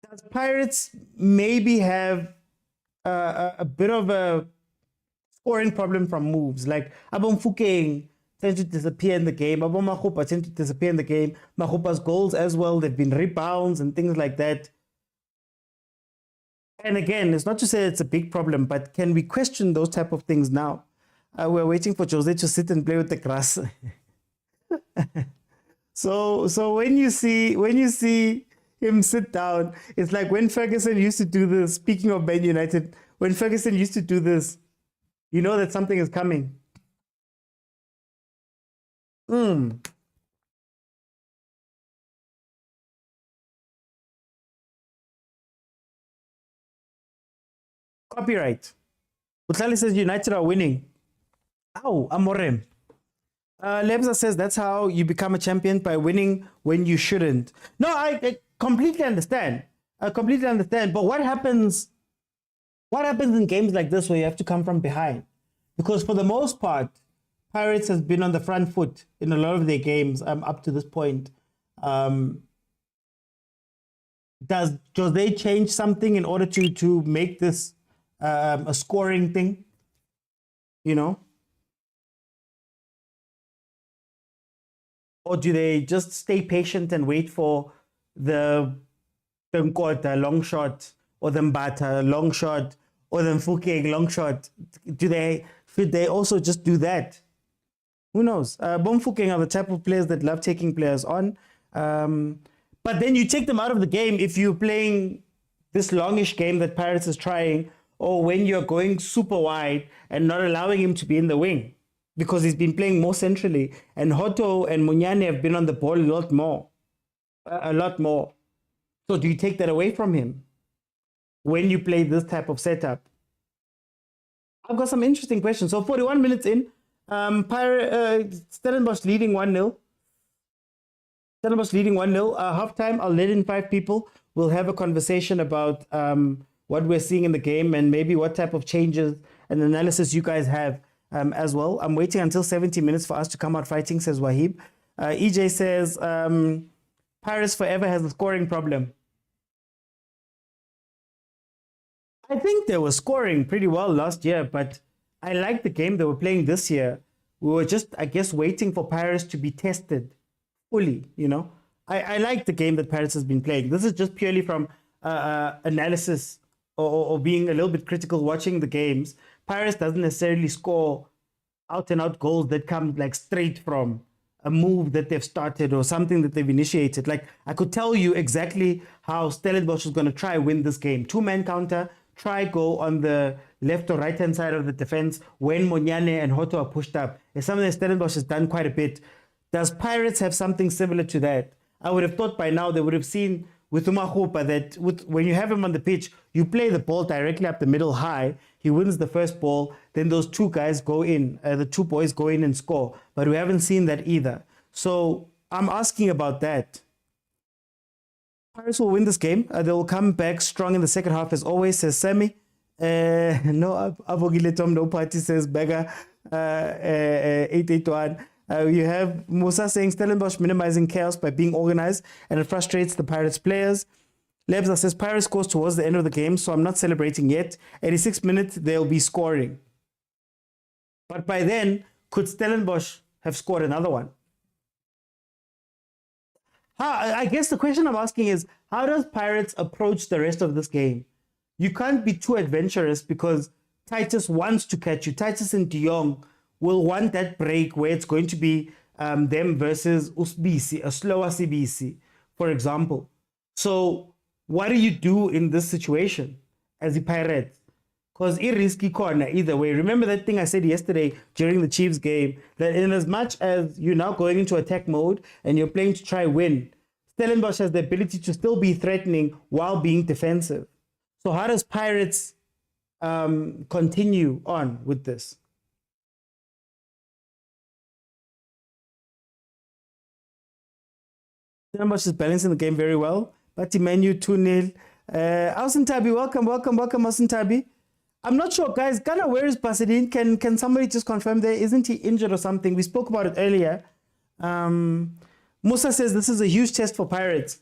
does Pirates maybe have a bit of a scoring problem from moves? Like Abom Fukeng tend to disappear in the game. Abom Mahupa tend to disappear in the game. Mahupa's goals as well, they've been rebounds and things like that. And again, it's not to say it's a big problem, but can we question those type of things now? We're waiting for Jose to sit and play with the grass. So when you see him sit down, it's like when Ferguson used to do this. Speaking of Man United, when Ferguson used to do this, you know that something is coming. Copyright. Utlali says United are winning. Ow, Amorem. Lebza says that's how you become a champion, by winning when you shouldn't. No, I completely understand. I completely understand. But what happens in games like this where you have to come from behind? Because for the most part, Pirates has been on the front foot in a lot of their games up to this point. Does Jose change something in order to make this a scoring thing? You know? Or do they just stay patient and wait for the Nkota long shot, or the Mbata long shot, or the Mfukeng long shot? Should they also just do that? Who knows? Mfukeng are the type of players that love taking players on. But then you take them out of the game if you're playing this longish game that Pirates is trying, or when you're going super wide and not allowing him to be in the wing, because he's been playing more centrally. And Hoto and Munyane have been on the ball a lot more. So do you take that away from him when you play this type of setup? I've got some interesting questions. So 41 minutes in, Stellenbosch leading 1-0. Halftime, I'll let in 5 people. We'll have a conversation about what we're seeing in the game and maybe what type of changes and analysis you guys have as well. I'm waiting until 70 minutes for us to come out fighting, says Wahib. EJ says, Pirates forever has a scoring problem. I think they were scoring pretty well last year, but I like the game they were playing this year. We were just, I guess, waiting for Pirates to be tested fully, you know. I like the game that Pirates has been playing. This is just purely from analysis or being a little bit critical watching the games. Pirates doesn't necessarily score out-and-out goals that come like straight from a move that they've started or something that they've initiated. Like, I could tell you exactly how Stellenbosch is going to try win this game. 2-man counter, try go on the left or right-hand side of the defense when Munyane and Hoto are pushed up. It's something that Stellenbosch has done quite a bit. Does Pirates have something similar to that? I would have thought by now they would have seen with Umahupa that when you have him on the pitch, you play the ball directly up the middle high. He wins the first ball. Then those two guys go in, the 2 boys go in and score. But we haven't seen that either. So I'm asking about that. Pirates will win this game. They will come back strong in the second half as always, says Sammy. No, Avogile Tom, no party, says Beggar 881. You have Musa saying Stellenbosch minimizing chaos by being organized, and it frustrates the Pirates players. Lebza says Pirates scores towards the end of the game, so I'm not celebrating yet. 86 minutes, they'll be scoring. But by then, could Stellenbosch have scored another one? I guess the question I'm asking is, how does Pirates approach the rest of this game? You can't be too adventurous because Titus wants to catch you. Titus and De Jong will want that break where it's going to be them versus Usbisi, a slower CBC, for example. So what do you do in this situation as the Pirates? Because risky corner either way. Remember that thing I said yesterday during the Chiefs game, that in as much as you're now going into attack mode and you're playing to try win, Stellenbosch has the ability to still be threatening while being defensive. So how does Pirates continue on with this? Stellenbosch is balancing the game very well. But Manu 2-0. Tabi, welcome, Tabi. I'm not sure, guys. Ghana, where is Pasadine? Can somebody just confirm there? Isn't he injured or something? We spoke about it earlier. Musa says this is a huge test for Pirates.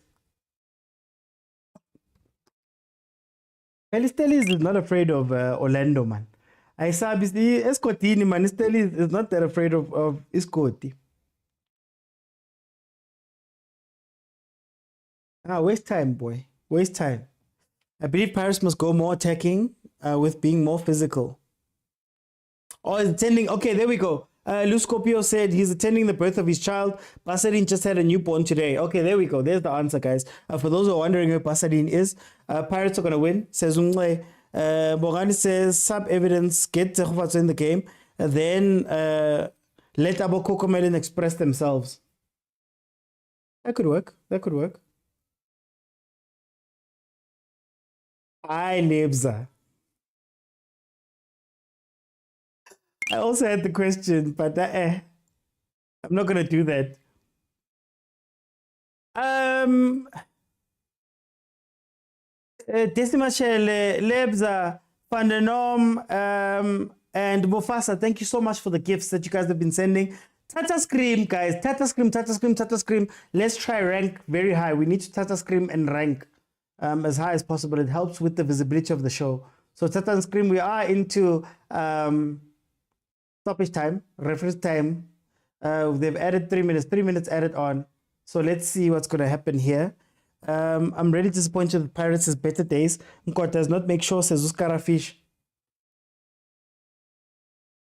Stellis is not afraid of Orlando, man. I saw Escotini, man. Stellis is not that afraid of Escoti. Waste time, boy. Waste time. I believe Paris must go more attacking with being more physical. Oh, he's attending. Okay, there we go. Luscopio said he's attending the birth of his child. Pasadine just had a newborn today. Okay, there we go. There's the answer, guys. For those who are wondering where Pasadine is, Pirates are going to win. Says Ungle. Bogani says sub-evidence, get Khoza in the game. Then let Aboko Comelin express themselves. That could work. That could work. Hi, Lebza. I also had the question, but I'm not going to do that. Desimachele, Lebza, Vandenom, and Mufasa, thank you so much for the gifts that you guys have been sending. Tata Scream, guys. Tata Scream. Let's try rank very high. We need to Tata Scream and rank as high as possible. It helps with the visibility of the show. So Tata Scream, we are into stoppage time, reference time. They've added 3 minutes. 3 minutes added on. So let's see what's going to happen here. I'm really disappointed that Pirates has better days. Nkot does not make sure says Uskara Fish.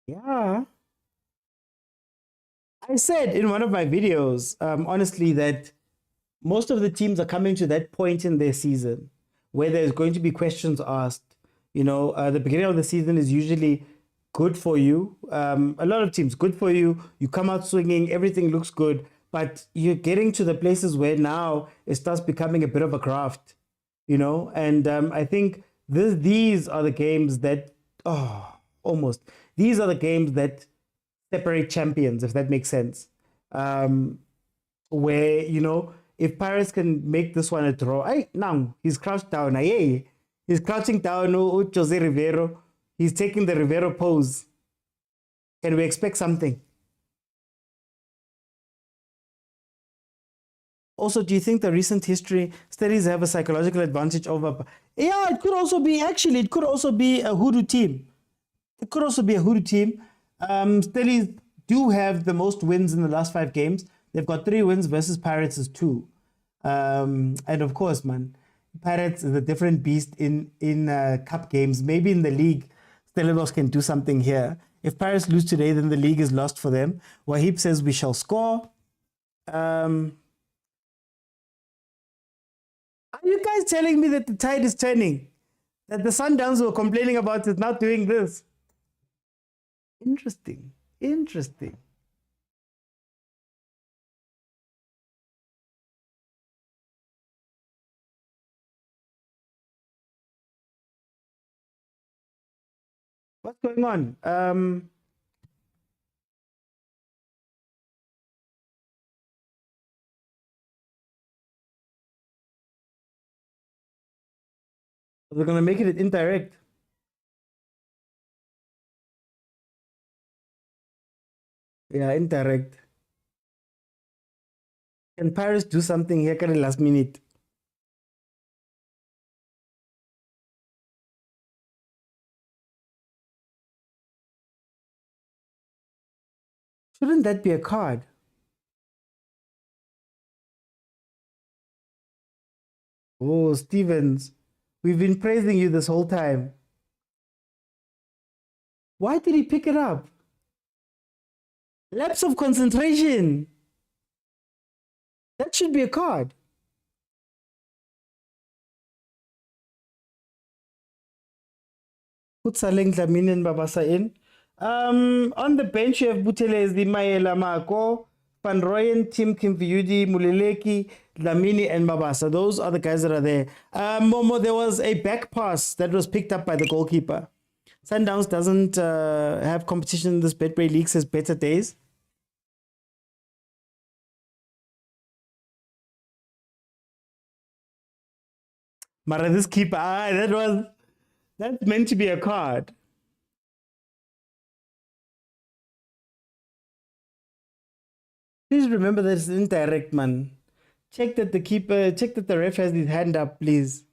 Yeah. I said in one of my videos, honestly, that most of the teams are coming to that point in their season where there's going to be questions asked. You know, the beginning of the season is usually good for you. A lot of teams, good for you. You come out swinging, everything looks good. But you're getting to the places where now it starts becoming a bit of a craft, you know? And I think these are the games that, almost. These are the games that separate champions, if that makes sense. Where, you know, if Paris can make this one a draw, now he's crouched down. He's crouching down, Jose Rivero. He's taking the Rivero pose. Can we expect something? Also, do you think the recent history studies have a psychological advantage over? Yeah, it could also be, actually, it could also be a hoodoo team. It could also be a hoodoo team. Stellies do have the most wins in the last 5 games. They've got 3 wins versus Pirates is 2. And of course, man, Pirates is a different beast in cup games. Maybe in the league, Stellenbosch can do something here. If Pirates lose today, then the league is lost for them. Wahib says we shall score. Are you guys telling me that the tide is turning? That the Sundowns were complaining about is not doing this? Interesting. Interesting. What's going on? We're going to make it indirect. Yeah, indirect. Can Paris do something here at the last minute? Shouldn't that be a card? Oh, Stevens, we've been praising you this whole time. Why did he pick it up? Lapse of concentration. That should be a card. Put Saleng Dlamini and Babasa in. On the bench, you have Buthelezi, Maela Mako, Van Rooyen, Tim Kimviudi, Muleleki, Dlamini, and Babasa. Those are the guys that are there. Momo, there was a back pass that was picked up by the goalkeeper. Sundowns doesn't have competition in this Betway League, says Better Days. Mara, this keeper, that's meant to be a card. Please remember that it's indirect, man. Check that the ref has his hand up, please.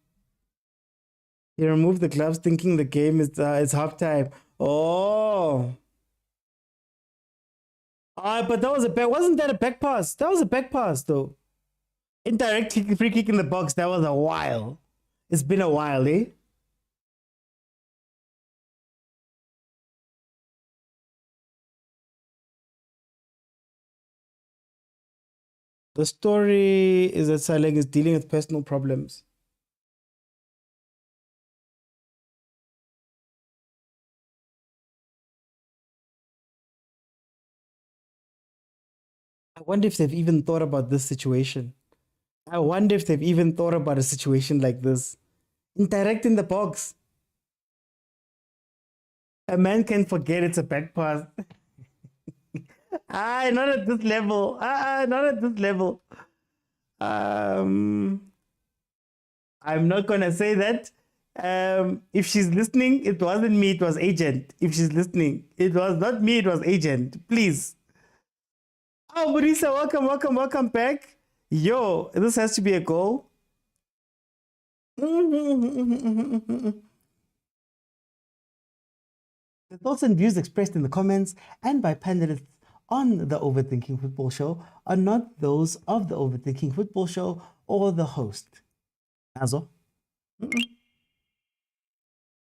He removed the gloves thinking the game is halftime. Oh. But that was wasn't that a back pass? That was a back pass though. Indirect free kick in the box, that was a while. It's been a while, eh? The story is that Zamalek is dealing with personal problems. I wonder if they've even thought about this situation. I wonder if they've even thought about a situation like this. Indirect in the box. A man can forget it's a back pass. Not at this level. Not at this level. I'm not gonna say that. If she's listening, it wasn't me, it was agent. If she's listening, it was not me, it was agent. Please. Oh, Marisa, welcome back. Yo, this has to be a goal. The thoughts and views expressed in the comments and by panelists on the Overthinking Football Show are not those of the Overthinking Football Show or the host. Azo.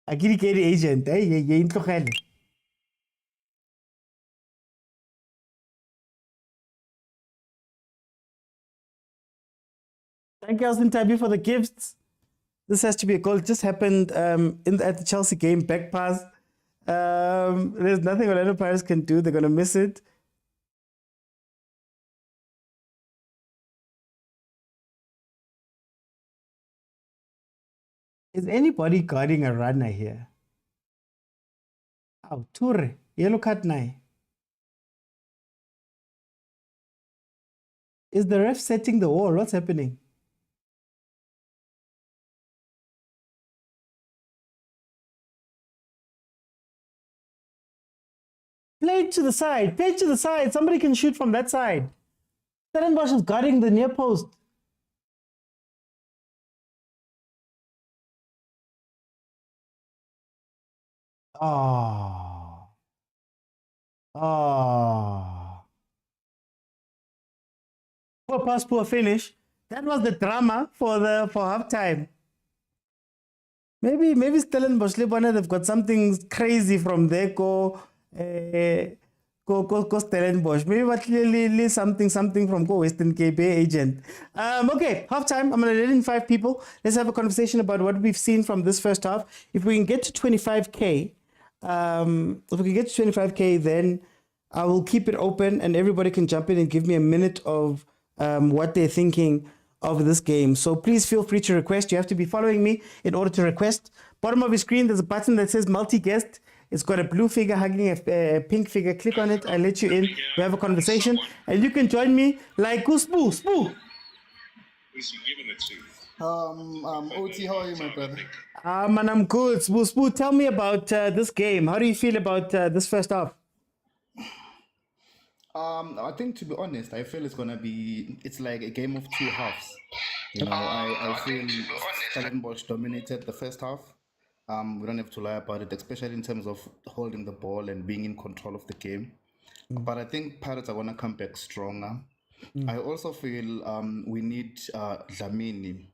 Akiri agent, eh? Thank you, Alston Tabi, for the gifts. This has to be a goal. It just happened at the Chelsea game, back pass. There's nothing Orlando Pirates can do. They're going to miss it. Is anybody guarding a runner here? Oh, Toure. Yellow card 9. Is the ref setting the wall? What's happening? Play it to the side. Play it to the side. Somebody can shoot from that side. Stellenbosch is guarding the near post. Oh. Oh. Poor pass, poor finish. That was the drama for halftime. Maybe Stellenbosch they've got something crazy from there. Go Stellenbosch. Maybe what clearly something from Western Cape agent. Okay, halftime. I'm gonna let in 5 people. Let's have a conversation about what we've seen from this first half. If we can get to 25k, then I will keep it open and everybody can jump in and give me a minute of what they're thinking of this game. So please feel free to request. You have to be following me in order to request. Bottom of your screen, there's a button that says multi-guest. It's got a blue figure hugging a pink figure. Click on it. I'll let you in. We have a conversation. And you can join me like Spoo. OT, how are you, my brother? Man, I'm good. Spoo, tell me about this game. How do you feel about this first half? I think, to be honest, I feel it's like a game of 2 halves. I feel Stellenbosch dominated the first half. We don't have to lie about it, especially in terms of holding the ball and being in control of the game. But I think Pirates are going to come back stronger. I also feel we need Dlamini.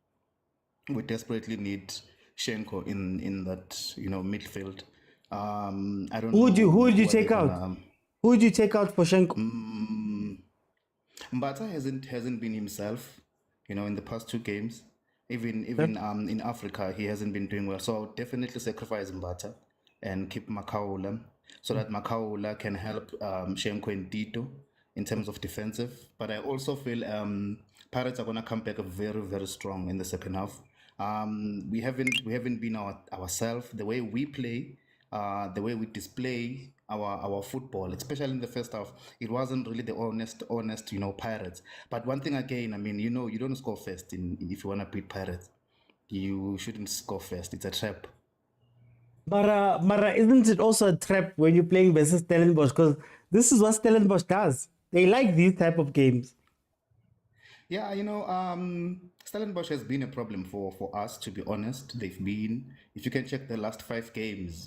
We desperately need Shenko in that midfield. I don't know. Who would you take out? Who would you take out for Shenko? Mbata hasn't been himself, in the past 2 games. Even in Africa, he hasn't been doing well. So I would definitely sacrifice Mbata and keep Makaula so that Makaula can help Shenko and Tito in terms of defensive. But I also feel Pirates are going to come back very, very strong in the second half. We haven't been ourselves. The way we play, the way we display our football, especially in the first half, it wasn't really the honest, Pirates. But one thing again, I mean, you don't score first if you want to beat Pirates. You shouldn't score first. It's a trap. Mara, isn't it also a trap when you're playing versus Stellenbosch? Because this is what Stellenbosch does. They like these type of games. Yeah, Stellenbosch has been a problem for us, to be honest. They've been, if you can check the last 5 games,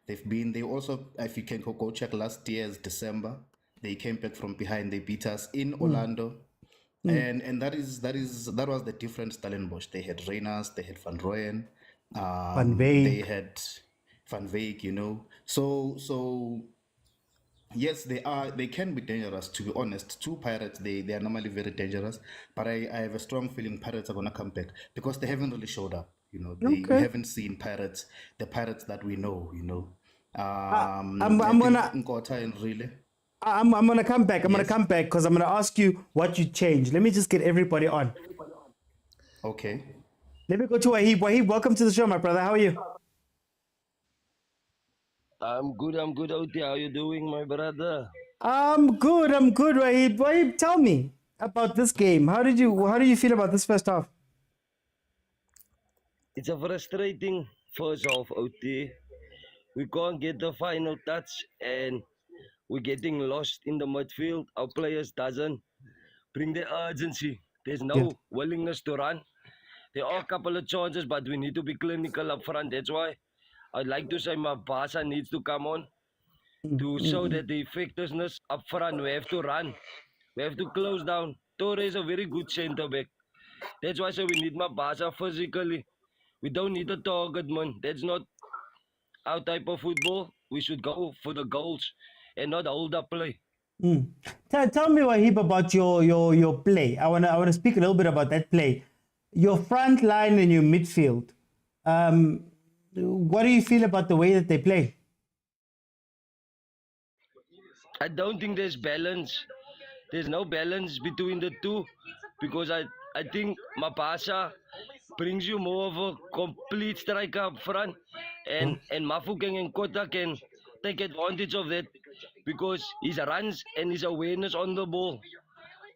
they also, if you can go check last year's December, they came back from behind, they beat us in Orlando. And that was the different Stellenbosch. They had Reyners, they had Van Rooyen, Van Wyk. they had Van Wyk, So yes, they can be dangerous, to be honest. Two Pirates, they are normally very dangerous, but I have a strong feeling Pirates are gonna come back because they haven't really showed up. We haven't seen Pirates, the Pirates that we know. I'm gonna come back. I'm gonna come back because I'm gonna ask you what you changed. Let me just get everybody on. Okay. Let me go to Wahib. Wahib, welcome to the show, my brother. How are you? I'm good, Oti. How you doing, my brother? I'm good, Wahib. Wahib, tell me about this game. How did you feel about this first half? It's a frustrating first half, Oti. We can't get the final touch and we're getting lost in the midfield. Our players doesn't bring the urgency. There's no willingness to run. There are a couple of chances, but we need to be clinical up front. That's why I'd like to say Mabasa needs to come on to show that the effectiveness up front. We have to run. We have to close down. Torre is a very good centre back. That's why I say we need Mabasa physically. We don't need a target man. That's not our type of football. We should go for the goals and not hold up play. Tell me, Wahib, about your play. I wanna speak a little bit about that play. Your front line and your midfield. What do you feel about the way that they play? I don't think there's balance. There's no balance between the two because I think Mapasa brings you more of a complete striker up front and Mafukeng and Kota can take advantage of that because his runs and his awareness on the ball,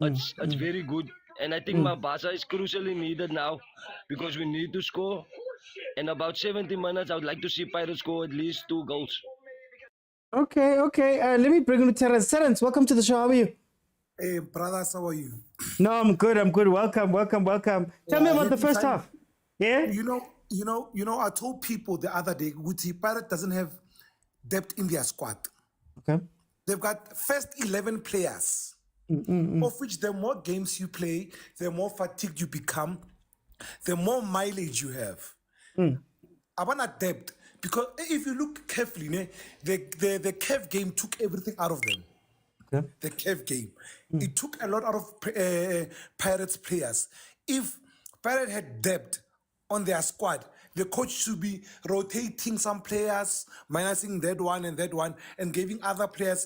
it's very good. And I think Mabasa is crucially needed now because we need to score. In about 70 minutes, I would like to see Pirates score at least 2 goals. Okay. Let me bring you to Terence. Terence, welcome to the show. How are you? Hey, brothers, how are you? No, I'm good. Welcome. Tell me about the first half. Yeah? You know, I told people the other day, Guti Pirate doesn't have depth in their squad. Okay. They've got first 11 players, of which the more games you play, the more fatigued you become, the more mileage you have. I want a depth because if you look carefully, the CAF game took everything out of them. Okay. The CAF game. It took a lot out of Pirates players. If Pirates had depth on their squad, the coach should be rotating some players, minusing that one, and giving other players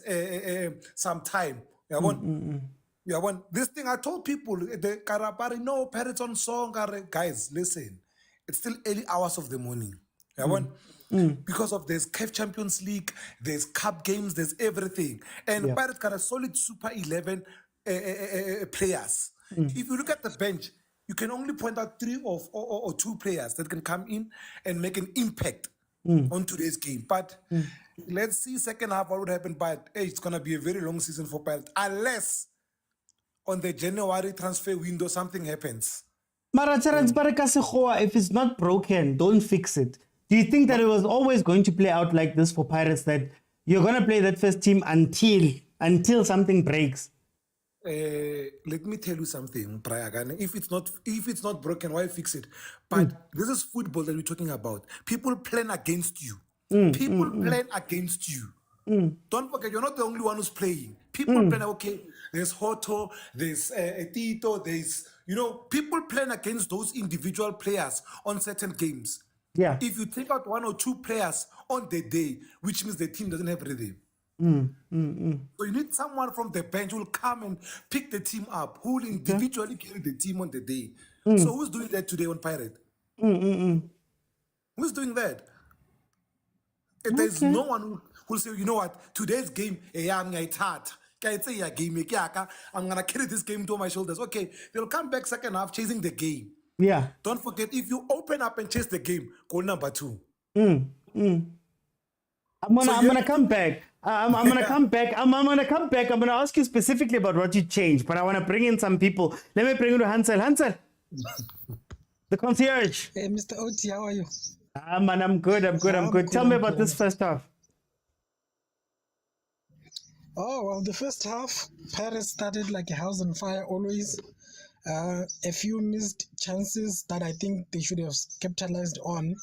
some time. This thing I told people, the Karabari, no, Pirates on song, guys, listen, it's still early hours of the morning. Because of there's CAF Champions League, there's cup games, there's everything. And Pirates got a solid Super 11 players. If you look at the bench, you can only point out 3 or 2 players that can come in and make an impact on today's game. But let's see second half what would happen. But hey, it's going to be a very long season for Pirates. Unless on the January transfer window something happens. Mara Terence, if it's not broken, don't fix it. Do you think that it was always going to play out like this for Pirates, that you're going to play that first team until something breaks? Let me tell you something, Brian. If it's not broken, why fix it? But this is football that we're talking about. People plan against you. People plan against you. Don't forget, you're not the only one who's playing. People plan, okay, there's Hoto, there's Tito, there's, people plan against those individual players on certain games. Yeah. If you take out 1 or 2 players on the day, which means the team doesn't have rhythm. So you need someone from the bench who will come and pick the team up, who will individually carry the team on the day. So who's doing that today on Pirate? Who's doing that? There's Okay. no one who will say, you know what, today's game, I'm going to carry this game to my shoulders. Okay, they'll come back second half chasing the game. Yeah. Don't forget, if you open up and chase the game, goal number 2. I'm So gonna you- come back. I'm gonna come back. I'm gonna come back. I'm gonna ask you specifically about what you changed, but I want to bring in some people. Let me bring you to Hansel. Hansel, the concierge. Hey, Mr. Oti, how are you? Man, I'm good. I'm good. I'm good. Tell me about this first half. Oh, well, the first half, Paris started like a house on fire always. A few missed chances that I think they should have capitalized on,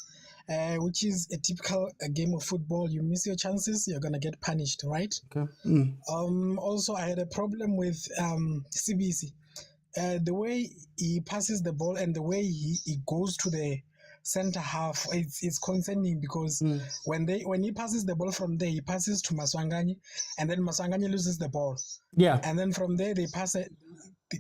which is a typical game of football. You miss your chances, you're going to get punished, right? Okay. Also, I had a problem with CBC. The way he passes the ball and the way he goes to the center half, it's concerning because when he passes the ball from there, he passes to Maswanganyi, and then Maswanganyi loses the ball. Yeah. And then from there, they pass it.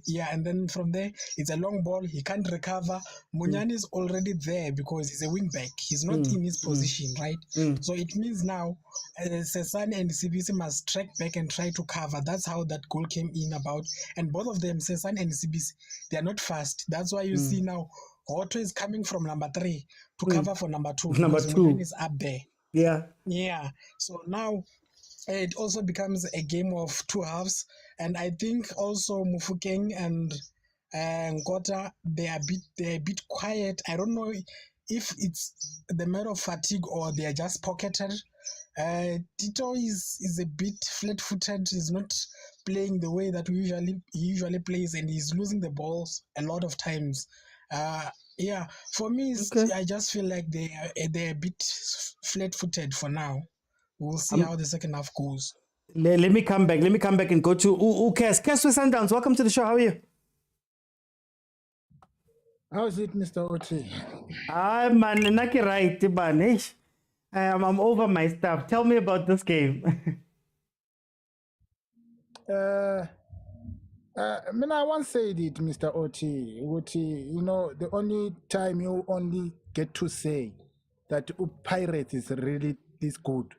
Yeah, and then from there, it's a long ball. He can't recover. Munyani is already there because he's a wing back. He's not in his position, right? So it means now Sesane and CBC must track back and try to cover. That's how that goal came in about. And both of them, Sesane and CBC, they are not fast. That's why you see now Otto is coming from number 3 to cover for number 2. Number because 2 Munyani is up there. Yeah. Yeah. So now it also becomes a game of two halves, and I think also Mufukeng and Nkota, they are a bit quiet. I don't know if it's the matter of fatigue or they are just pocketed. Tito is a bit flat-footed. He's not playing the way that he usually plays, and he's losing the balls a lot of times. Yeah, for me, I just feel like they're a bit flat-footed for now. We'll see how the second half goes. Let me come back. Let me come back and go to Cass. Cass with Sundowns. Welcome to the show. How are you? How is it, Mr. Oti? Man, naki right, man. I'm over my stuff. Tell me about this game. I once said it, Mr. Oti. You know, the only time you only get to say that Pirates is really this good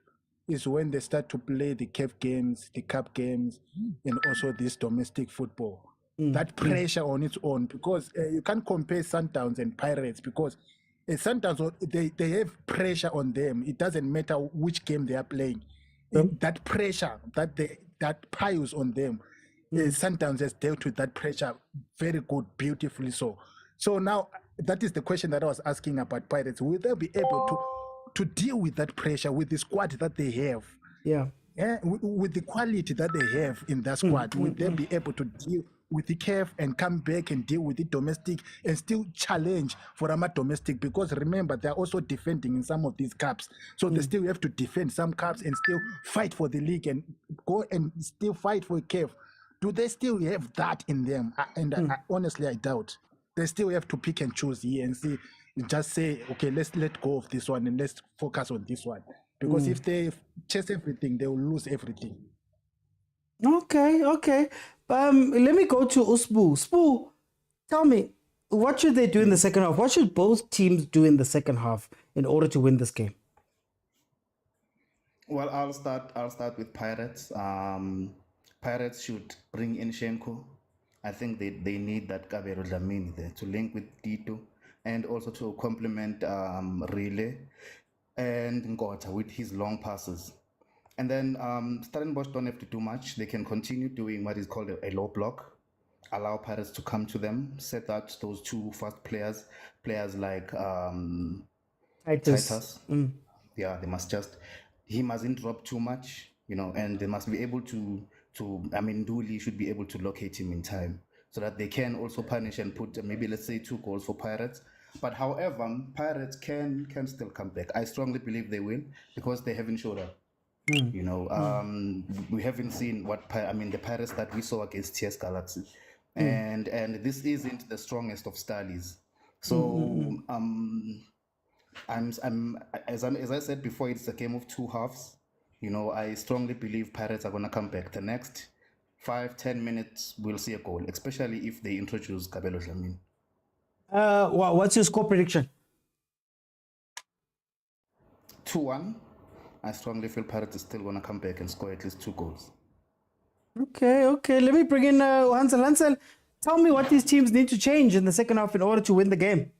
is when they start to play the CAF games, the cup games, and also this domestic football. That pressure on its own, because you can't compare Sundowns and Pirates, because Sundowns, they have pressure on them. It doesn't matter which game they are playing. That pressure that piles on them, Sundowns has dealt with that pressure very good, beautifully so. So now that is the question that I was asking about Pirates. Will they be able to deal with that pressure with the squad that they have? Yeah. With the quality that they have in that squad, will they be able to deal with the CAF and come back and deal with the domestic and still challenge for a domestic? Because remember, they're also defending in some of these cups. So they still have to defend some cups and still fight for the league and go and still fight for CAF. Do they still have that in them? Honestly, I doubt. They still have to pick and choose here and see, just say, okay, let's let go of this one and let's focus on this one. Because if they chase everything, they will lose everything. Okay. Let me go to Usbu. Sbu, tell me, what should they do in the second half? What should both teams do in the second half in order to win this game? Well, I'll start with Pirates. Pirates should bring in Shenko. I think they need that Kabero Dlamini there to link with Tito and also to complement Relay and Nkota with his long passes. And then Stellenbosch don't have to do much. They can continue doing what is called a low block, allow Pirates to come to them, set out those two fast players like Titus. Yeah, he mustn't drop too much, and they must be able to Dooley should be able to locate him in time so that they can also punish and put maybe, let's say, 2 goals for Pirates. But however, Pirates can still come back. I strongly believe they will, because they haven't showed up. We haven't seen the Pirates that we saw against TS Galaxy, and this isn't the strongest of styles. So as I said before, it's a game of two halves. I strongly believe Pirates are gonna come back. The next 5-10 minutes, we'll see a goal, especially if they introduce Kabelo Dlamini. What's your score prediction? 2-1. I strongly feel Pirates is still going to come back and score at least 2 goals. Okay. Let me bring in Hansel. Hansel, tell me what these teams need to change in the second half in order to win the game.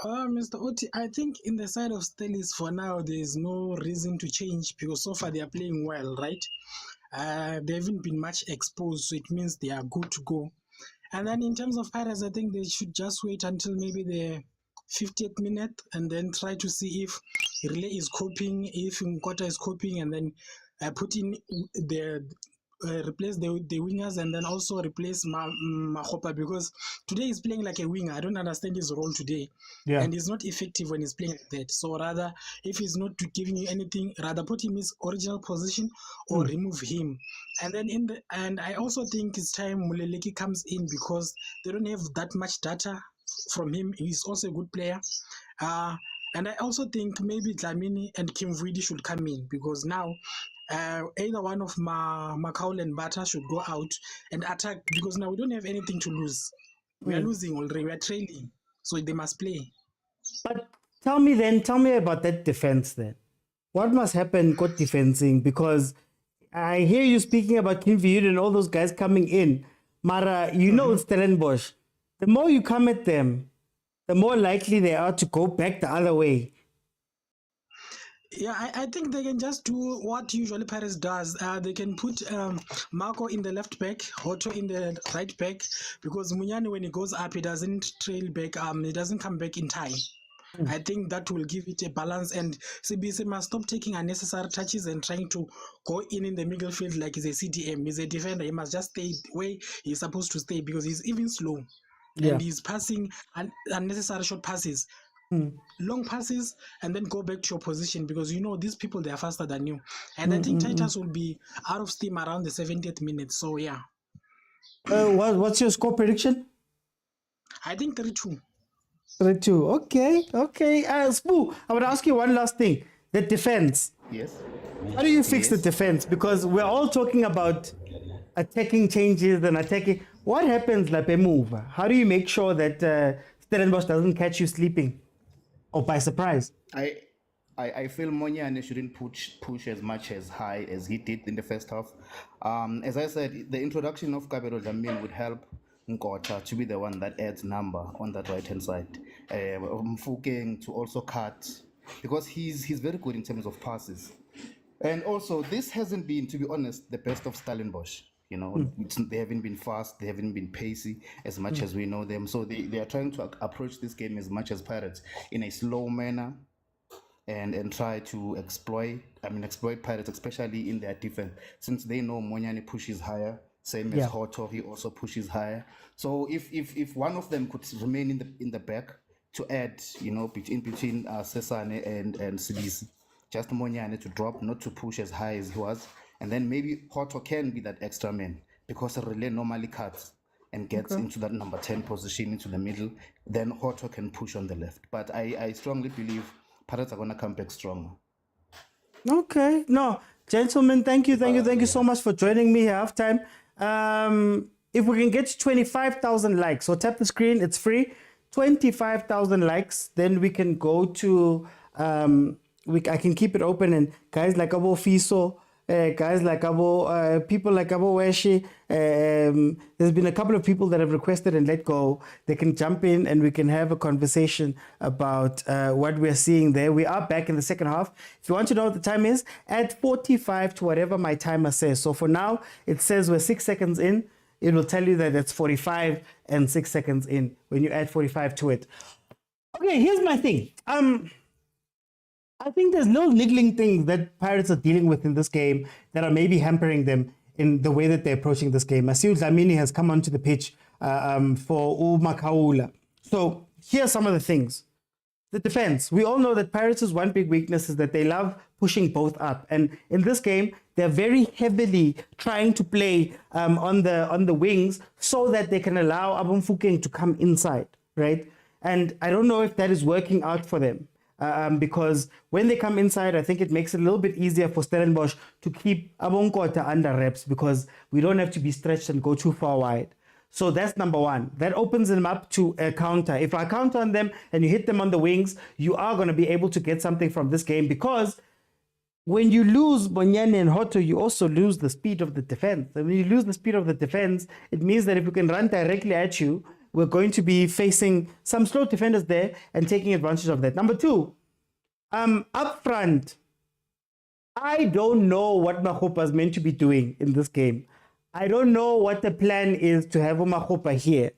Mr. Oti, I think in the side of Stellis for now, there is no reason to change because so far they are playing well, right? They haven't been much exposed, so it means they are good to go. And then in terms of Pirates, I think they should just wait until maybe the 50th minute and then try to see if Relay is coping, if Nkota is coping, and then put in replace the wingers and then also replace Mahopa because today he's playing like a winger. I don't understand his role today. Yeah. And he's not effective when he's playing like that. So rather, if he's not giving you anything, rather put him in his original position or remove him. And then and I also think it's time Muleleki comes in because they don't have that much data from him. He's also a good player. And I also think maybe Dlamini and Kim Vuidi should come in because now either one of Makaul and Bata should go out and attack because now we don't have anything to lose. We are losing already. We are trailing. So they must play. But tell me about that defense then. What must happen got defensing? Because I hear you speaking about Kim Vuidi and all those guys coming in. Mara, you know Stellenbosch. The more you come at them, the more likely they are to go back the other way. Yeah, I think they can just do what usually Paris does. They can put Marco in the left back, Otto in the right back, because Munyani, when he goes up, he doesn't trail back. He doesn't come back in time. I think that will give it a balance. And CBC must stop taking unnecessary touches and trying to go in the middle field like he's a CDM. He's a defender. He must just stay where he's supposed to stay because he's even slow. Yeah. And he's passing unnecessary short passes. Long passes and then go back to your position because you know these people, they are faster than you. And I think Titus will be out of steam around the 70th minute. So yeah. What's your score prediction? I think 3-2. 3-2. Okay. Spoo, I would ask you one last thing. The defense. Yes. How do you fix the defense? Because we're all talking about attacking changes and attacking. What happens like a move? How do you make sure that Stellenbosch doesn't catch you sleeping or by surprise? I feel Monyane shouldn't push as much as high as he did in the first half. As I said, the introduction of Kabelo Dlamini would help Nkota to be the one that adds number on that right hand side. Mfukeng to also cut because he's very good in terms of passes. And also, this hasn't been, to be honest, the best of Stellenbosch. You know, they haven't been fast, they haven't been pacey as much as we know them. So they are trying to approach this game as much as Pirates in a slow manner and try to exploit Pirates, especially in their defense. Since they know Monyane pushes higher, same as Hoto, he also pushes higher. So if one of them could remain in the back to add, you know, between Sesane and Sidisi, just Monyane to drop, not to push as high as he was. And then maybe Hoto can be that extra man because a relay normally cuts and gets into that number 10 position into the middle. Then Hoto can push on the left. But I strongly believe Pirates are going to come back stronger. Okay. No, gentlemen, thank you so much for joining me here halftime. If we can get to 25,000 likes, so tap the screen, it's free. 25,000 likes, then we can go to, I can keep it open and guys like Abo Fiso, guys like Abo, people like Abo Weshi, there's been a couple of people that have requested and let go. They can jump in and we can have a conversation about what we're seeing there. We are back in the second half. If you want to know what the time is, add 45 to whatever my timer says. So for now, it says we're 6 seconds in. It will tell you that it's 45 and 6 seconds in when you add 45 to it. Okay, here's my thing. I think there's no niggling things that Pirates are dealing with in this game that are maybe hampering them in the way that they're approaching this game. Asiu Dlamini has come onto the pitch for Umakaula. So here's some of the things. The defense. We all know that Pirates' one big weakness is that they love pushing both up. And in this game, they're very heavily trying to play on the wings so that they can allow Abumfukeng to come inside, right? And I don't know if that is working out for them. Because when they come inside, I think it makes it a little bit easier for Stellenbosch to keep Abonkota under reps because we don't have to be stretched and go too far wide. So that's number one. That opens them up to a counter. If I counter on them and you hit them on the wings, you are going to be able to get something from this game because when you lose Bonyane and Hoto, you also lose the speed of the defense. And when you lose the speed of the defense, it means that if we can run directly at you, we're going to be facing some slow defenders there and taking advantage of that. Number two, up front, I don't know what Makgopa is meant to be doing in this game. I don't know what the plan is to have Makgopa here.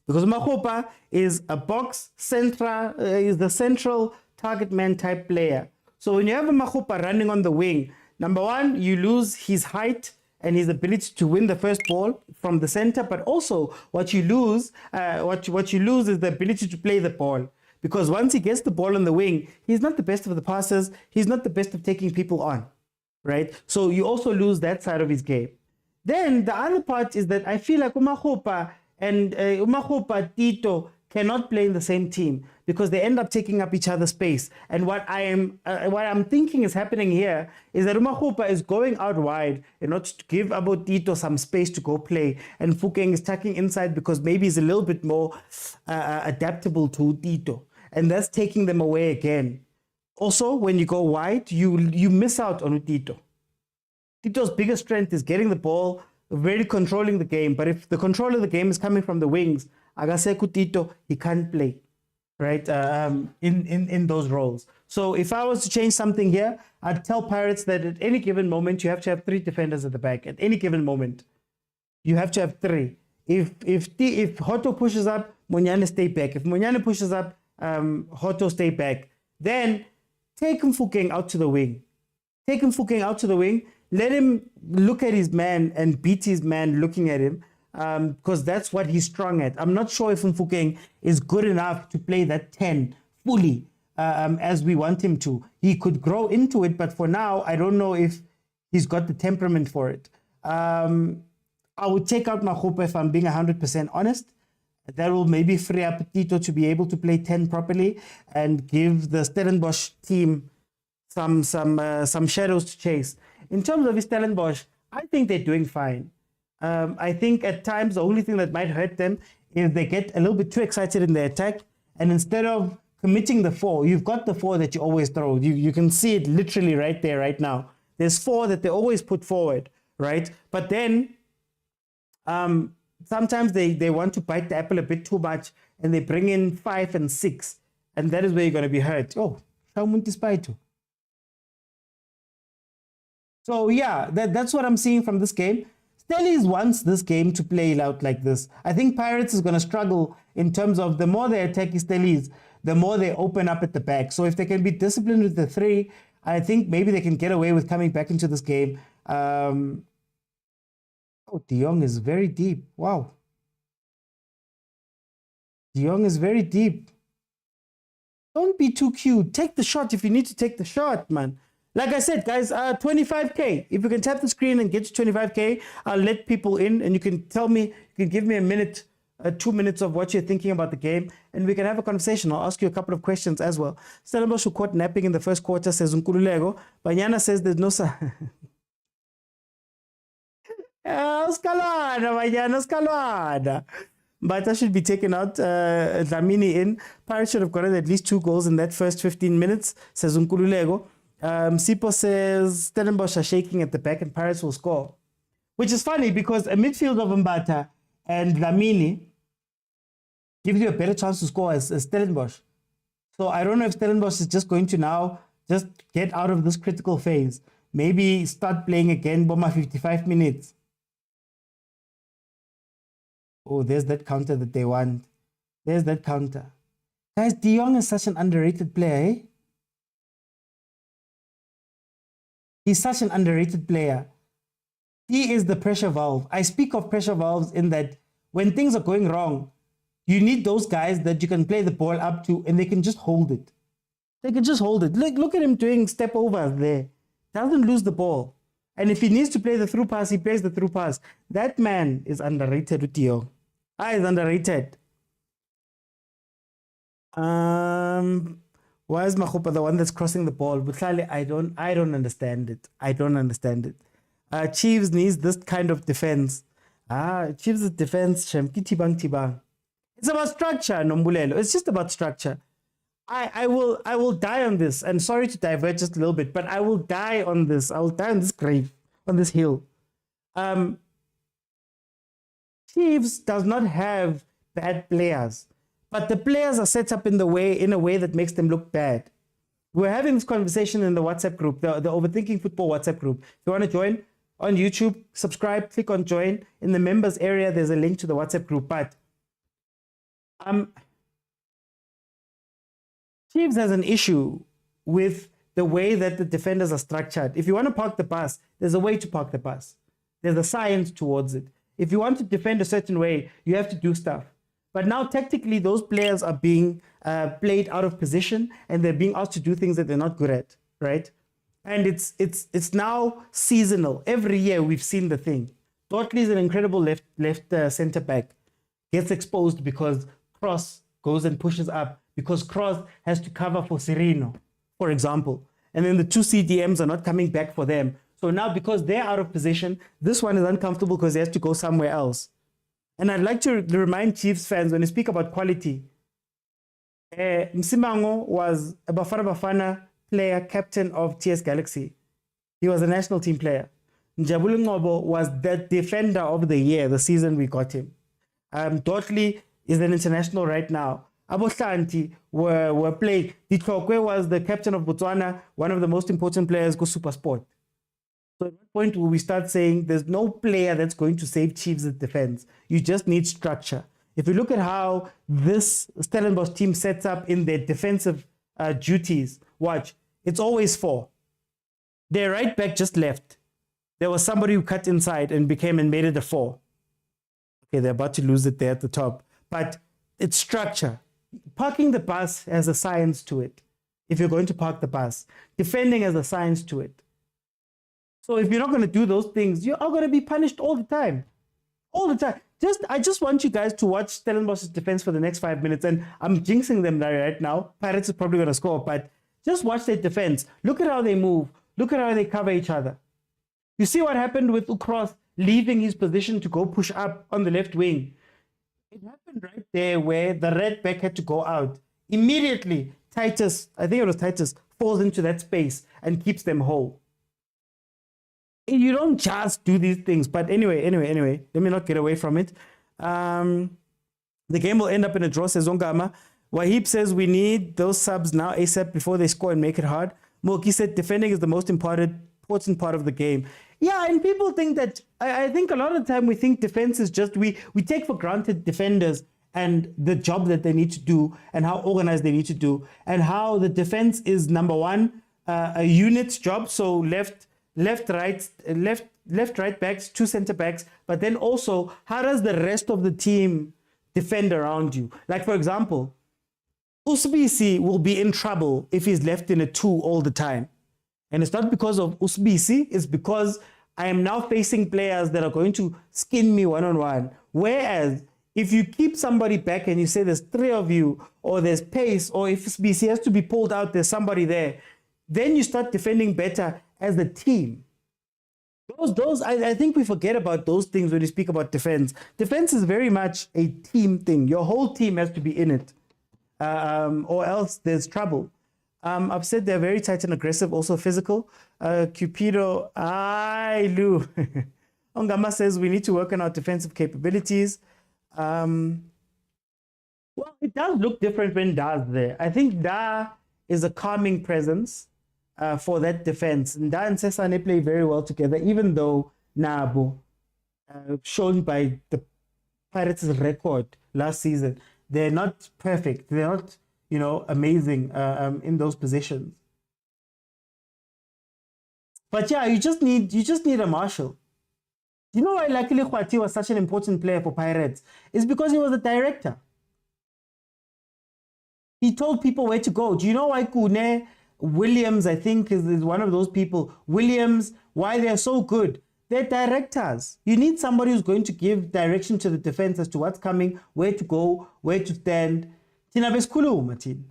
Because Makgopa is a box central, is the central target man type player. So when you have a Makgopa running on the wing, number one, you lose his height and his ability to win the first ball from the center. But also, what you lose is the ability to play the ball. Because once he gets the ball on the wing, he's not the best of the passers. He's not the best of taking people on, right? So you also lose that side of his game. Then the other part is that I feel like Makgopa and Makgopa, Tito cannot play in the same team because they end up taking up each other's space. And what I'm thinking is happening here is that Makgopa is going out wide in order to give Abo Tito some space to go play, and Fukeng is tucking inside because maybe he's a little bit more adaptable to Tito, and that's taking them away again. Also, when you go wide, you miss out on Tito. Tito's biggest strength is getting the ball, really controlling the game. But if the control of the game is coming from the wings, Agaseku Tito, he can't play, right, in those roles. So if I was to change something here, I'd tell Pirates that at any given moment, you have to have 3 defenders at the back. At any given moment, you have to have 3. If Hoto pushes up, Monyane stay back. If Monyane pushes up, Hoto stay back. Then take Mfukeng out to the wing. Take Mfukeng out to the wing. Let him look at his man and beat his man looking at him, because that's what he's strong at. I'm not sure if Mfukeng is good enough to play that 10 fully as we want him to. He could grow into it, but for now, I don't know if he's got the temperament for it. I would take out Makgopa if I'm being 100% honest. That will maybe free up Tito to be able to play 10 properly and give the Stellenbosch team some shadows to chase. In terms of Stellenbosch, I think they're doing fine. I think at times the only thing that might hurt them is they get a little bit too excited in their attack, and instead of committing the 4, you've got the 4 that you always throw. You can see it literally right there, right now. There's 4 that they always put forward, right? But then sometimes they want to bite the apple a bit too much, and they bring in 5 and 6, and that is where you're going to be hurt. Oh, so yeah, that's what I'm seeing from this game. Stellies wants this game to play out like this. I think Pirates is going to struggle in terms of the more they attack Stellies, the more they open up at the back. So if they can be disciplined with the 3, I think maybe they can get away with coming back into this game. Oh, De Jong is very deep. Wow. De Jong is very deep. Don't be too cute. Take the shot if you need to take the shot, man. Like I said, guys, 25K. If you can tap the screen and get to 25K, I'll let people in, and you can tell me, you can give me a minute, 2 minutes of what you're thinking about the game, and we can have a conversation. I'll ask you a couple of questions as well. Stellenbosch who caught napping in the first quarter, says Nkululeko. Banyana says there's no... Scalada. Bata should be taken out. Dlamini in. Pirates should have gotten at least 2 goals in that first 15 minutes, says Nkululeko. Sipo says Stellenbosch are shaking at the back and Pirates will score. Which is funny because a midfield of Mbata and Dlamini gives you a better chance to score as Stellenbosch. So I don't know if Stellenbosch is just going to now just get out of this critical phase. Maybe start playing again, Boma 55 minutes. Oh, there's that counter that they want. There's that counter. Guys, De Jong is such an underrated player, eh? He's such an underrated player. He is the pressure valve. I speak of pressure valves in that when things are going wrong, you need those guys that you can play the ball up to and they can just hold it. They can just hold it. Look at him doing step over there. Doesn't lose the ball. And if he needs to play the through pass, he plays the through pass. That man is underrated with Tio. Is underrated. Why is Makgopa the one that's crossing the ball? Butlali, I don't understand it. I don't understand it. Chiefs needs this kind of defense. Chiefs' defense, Tibang. It's about structure, Nombulelo. It's just about structure. I will die on this. And sorry to divert just a little bit, but I will die on this. I will die on this grave, on this hill. Chiefs does not have bad players, but the players are set up in a way that makes them look bad. We're having this conversation in the WhatsApp group, the Overthinking Football WhatsApp group. If you want to join on YouTube, subscribe, click on join. In the members area, there's a link to the WhatsApp group. But Chiefs has an issue with the way that the defenders are structured. If you want to park the bus, there's a way to park the bus. There's a science towards it. If you want to defend a certain way, you have to do stuff. But now, tactically, those players are being played out of position, and they're being asked to do things that they're not good at, right? And it's now seasonal. Every year we've seen the thing. Dortley is an incredible left center back. Gets exposed because Cross goes and pushes up, because Cross has to cover for Serino, for example. And then the two CDMs are not coming back for them. So now, because they're out of position, this one is uncomfortable because he has to go somewhere else. And I'd like to remind Chiefs fans, when you speak about quality, Msimango was a bafana player, captain of TS Galaxy. He was a national team player. Njabulu Ngobo was the defender of the year, the season we got him. Dortley is an international right now. Abohlanti were playing. Ditlokwe was the captain of Botswana, one of the most important players, go supersport. So at what point will we start saying there's no player that's going to save Chiefs' defense? You just need structure. If you look at how this Stellenbosch team sets up in their defensive duties, watch, it's always four. Their right back just left. There was somebody who cut inside and made it a four. Okay, they're about to lose it there at the top. But it's structure. Parking the bus has a science to it. If you're going to park the bus, defending has a science to it. So if you're not going to do those things, you are going to be punished all the time. All the time. I just want you guys to watch Stellenbosch's defense for the next 5 minutes. And I'm jinxing them right now. Pirates is probably going to score, but just watch their defense. Look at how they move. Look at how they cover each other. You see what happened with Ukros leaving his position to go push up on the left wing. It happened right there where the red back had to go out. Immediately, Titus, I think it was Titus, falls into that space and keeps them whole. You don't just do these things. But anyway, let me not get away from it. The game will end up in a draw, says Ongama. Wahib says we need those subs now ASAP before they score and make it hard. Moki said defending is the most important part of the game. Yeah, and people think that, I think a lot of the time we think defense is just, we take for granted defenders and the job that they need to do and how organized they need to do and how the defense is number one, a unit's job. So left, right backs, two center backs, but then also how does the rest of the team defend around you? Like, for example, Usbisi will be in trouble if he's left in a 2 all the time. And it's not because of Usbisi, it's because I am now facing players that are going to skin me one-on-one. Whereas if you keep somebody back and you say there's 3 of you, or there's pace, or if Usbisi has to be pulled out, there's somebody there, then you start defending better as a team. I think we forget about those things when we speak about defense. Defense is very much a team thing. Your whole team has to be in it, or else there's trouble. I've said they're very tight and aggressive, also physical. Cupido, Lou. Ongama says we need to work on our defensive capabilities. Well, it does look different when Da's there. I think Da is a calming presence for that defense. And Da and Sesane play very well together, even though Nabo, shown by the Pirates' record last season, they're not perfect. They're not, amazing in those positions. But yeah, you just need a marshal. You know why Luckily Khwati was such an important player for Pirates? It's because he was a director. He told people where to go. Do you know why Kune Williams, I think, is one of those people? Williams, why they're so good? They're directors. You need somebody who's going to give direction to the defense as to what's coming, where to go, where to stand. Tina Beskulu, Martin.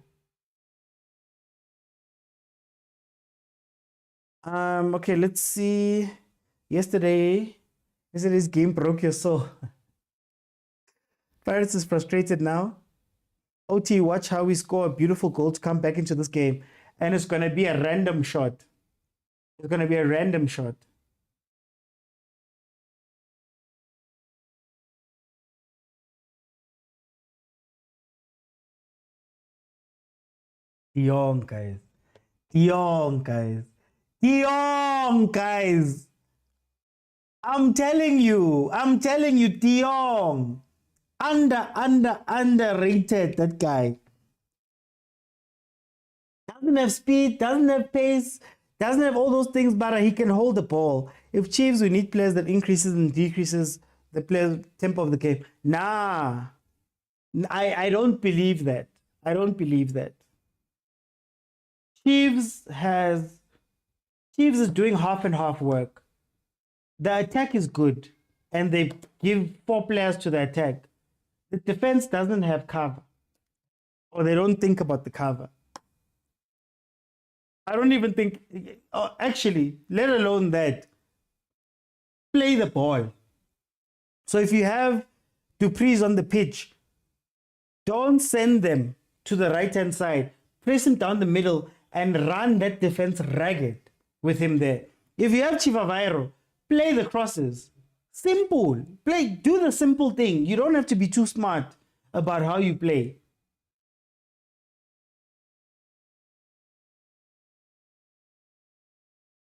Okay, let's see. Yesterday's game broke your soul. Pirates is frustrated now. OT, watch how we score a beautiful goal to come back into this game. And it's going to be a random shot. It's going to be a random shot. Dion, guys. Dion, guys. Dion, guys. I'm telling you, Dion. Underrated, that guy. Doesn't have speed, doesn't have pace, doesn't have all those things, but he can hold the ball. If Chiefs, we need players that increases and decreases the players' tempo of the game. Nah. I don't believe that. I don't believe that. Chiefs is doing half and half work. The attack is good, and they give 4 players to the attack. The defense doesn't have cover, or they don't think about the cover. I don't even think, actually, let alone that, play the ball. So if you have Dupree's on the pitch, don't send them to the right-hand side. Press him down the middle and run that defense ragged with him there. If you have Chivavairo, play the crosses. Simple. Do the simple thing. You don't have to be too smart about how you play.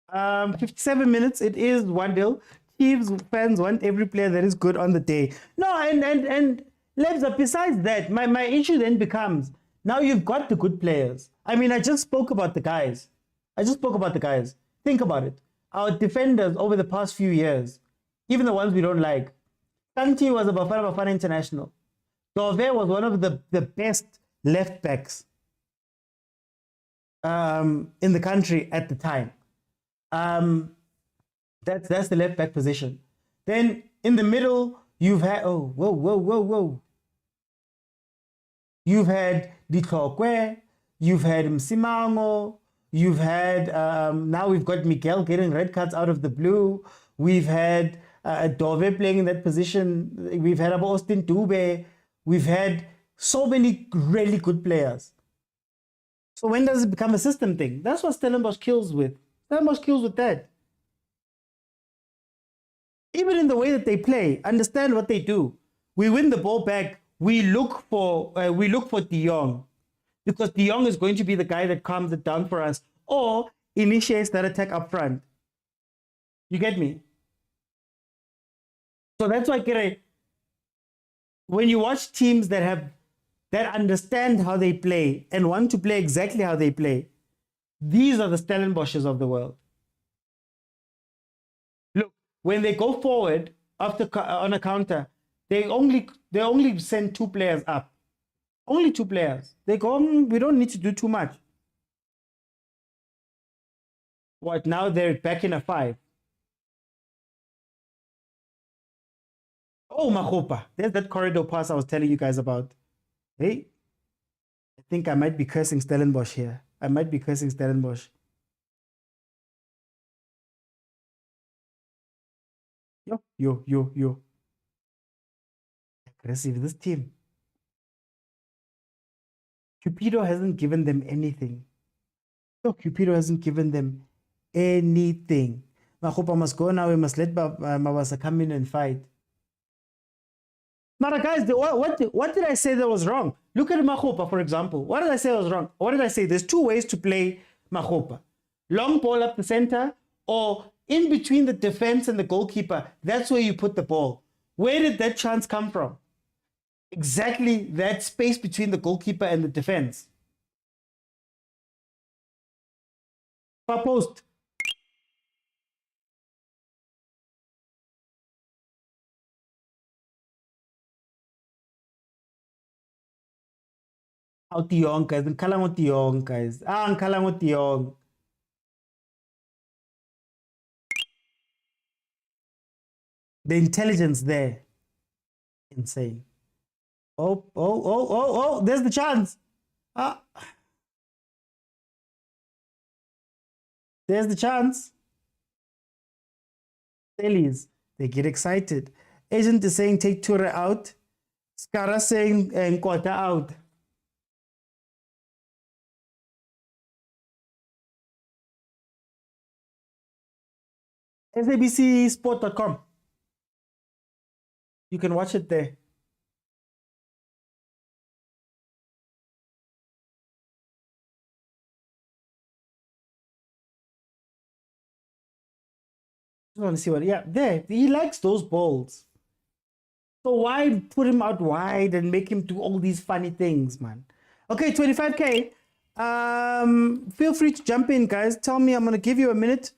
Um, 57 minutes. It is 1-0. Chiefs fans want every player that is good on the day. No, and Lebza, besides that, my issue then becomes, now you've got the good players. I mean, I just spoke about the guys. Think about it. Our defenders over the past few years, even the ones we don't like. Kanti was a Bafana international. Dove was one of the best left backs in the country at the time. That's the left back position. Then in the middle, you've had, whoa. You've had Ditlokwe, you've had Msimango, you've had, now we've got Miguel getting red cards out of the blue. We've had Dove playing in that position. We've had Austin Dube. We've had so many really good players. So when does it become a system thing? That's what Stellenbosch kills with. Stellenbosch kills with that. Even in the way that they play, understand what they do. We win the ball back. We look for De Jong, because De Jong is going to be the guy that calms it down for us or initiates that attack up front. You get me? So that's why, Kere, when you watch teams that understand how they play and want to play exactly how they play, these are the Stellenbosches of the world. Look, when they go forward after on a counter, they only send 2 players up. Only 2 players. They go, we don't need to do too much. What, now they're back in a 5. Oh, Mahopa. There's that corridor pass I was telling you guys about. Hey, I think I might be cursing Stellenbosch here. Yo. Aggressive, this team. Cupido hasn't given them anything. No, Cupido hasn't given them anything. Mahopa must go now. We must let Mawasa come in and fight. Mara, guys, what did I say that was wrong? Look at Mahopa, for example. What did I say was wrong? What did I say? There's 2 ways to play Mahopa. Long ball up the center, or in between the defense and the goalkeeper. That's where you put the ball. Where did that chance come from? Exactly that space between the goalkeeper and the defense. Far post. Out the young guys, and Kalango Tiong guys. Kalango Tiong. The intelligence there. Insane. Oh, there's the chance. There's the chance. Tellies, they get excited. Agent is saying take Ture out. Skara saying Nkota out. sabcsport.com. You can watch it there. I want to see what. Yeah, there. He likes those balls. So why put him out wide and make him do all these funny things, man? Okay, 25K. Feel free to jump in, guys. Tell me, I'm gonna give you a minute.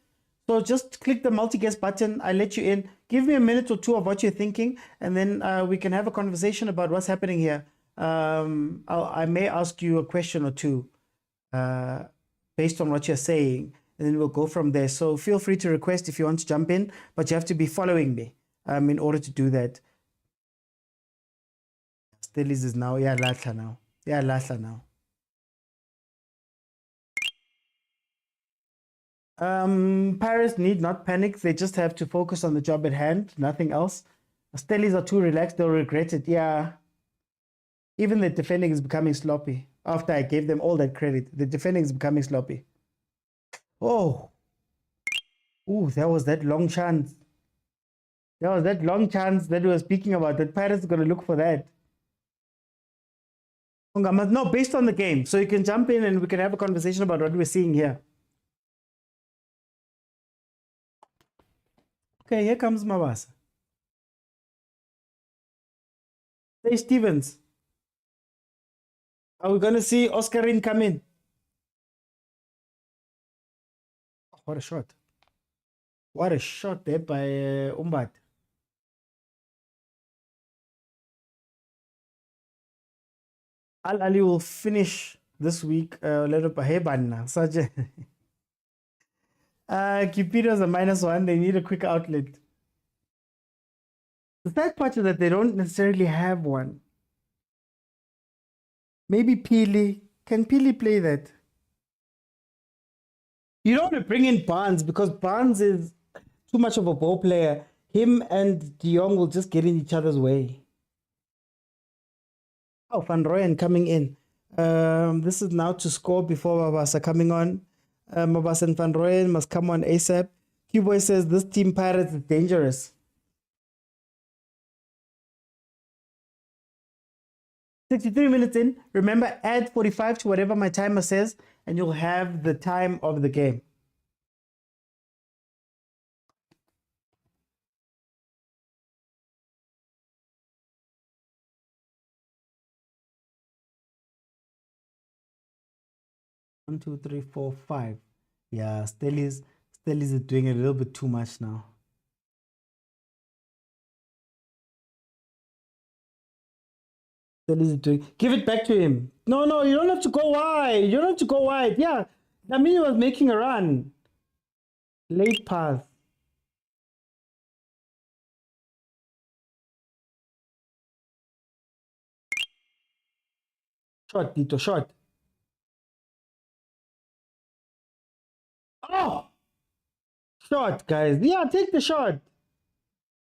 So just click the multi-guest button. I let you in. Give me a minute or two of what you're thinking, and then we can have a conversation about what's happening here. I may ask you a question or two based on what you're saying, and then we'll go from there. So feel free to request if you want to jump in, but you have to be following me in order to do that. Stellis is now, yeah, Latla now. Yeah, Latla now. Paris need not panic. They just have to focus on the job at hand, nothing else. Stellis are too relaxed. They'll regret it. Yeah. Even the defending is becoming sloppy. After I gave them all that credit, the defending is becoming sloppy. Oh. Ooh, that was that long chance. That was that long chance that we were speaking about. That Paris is going to look for that. No, based on the game. So you can jump in and we can have a conversation about what we're seeing here. Okay, here comes Mabasa. Hey, Stevens. Are we going to see Oscarin come in? Oh, what a shot. What a shot there by Umbat. Ahly will finish this week later by Hebanna. Such a Kipido's a -1. They need a quick outlet. The sad part is that they don't necessarily have one. Maybe Peely. Can Peely play that? You don't want to bring in Barnes because Barnes is too much of a ball player. Him and De Jong will just get in each other's way. Oh, Van Rooyen coming in. This is now to score before Mabasa coming on. Mabasa and Van Rooyen must come on ASAP. Q-Boy says this team Pirates is dangerous. 63 minutes in. Remember, add 45 to whatever my timer says, and you'll have the time of the game. One, two, three, four, five. Yeah, Stellis is doing a little bit too much now. Stellis is doing. Give it back to him. No, you don't have to go wide. You don't have to go wide. Yeah, Namini was making a run. Late pass. Shot, Tito, shot. Oh! Shot, guys. Yeah, take the shot.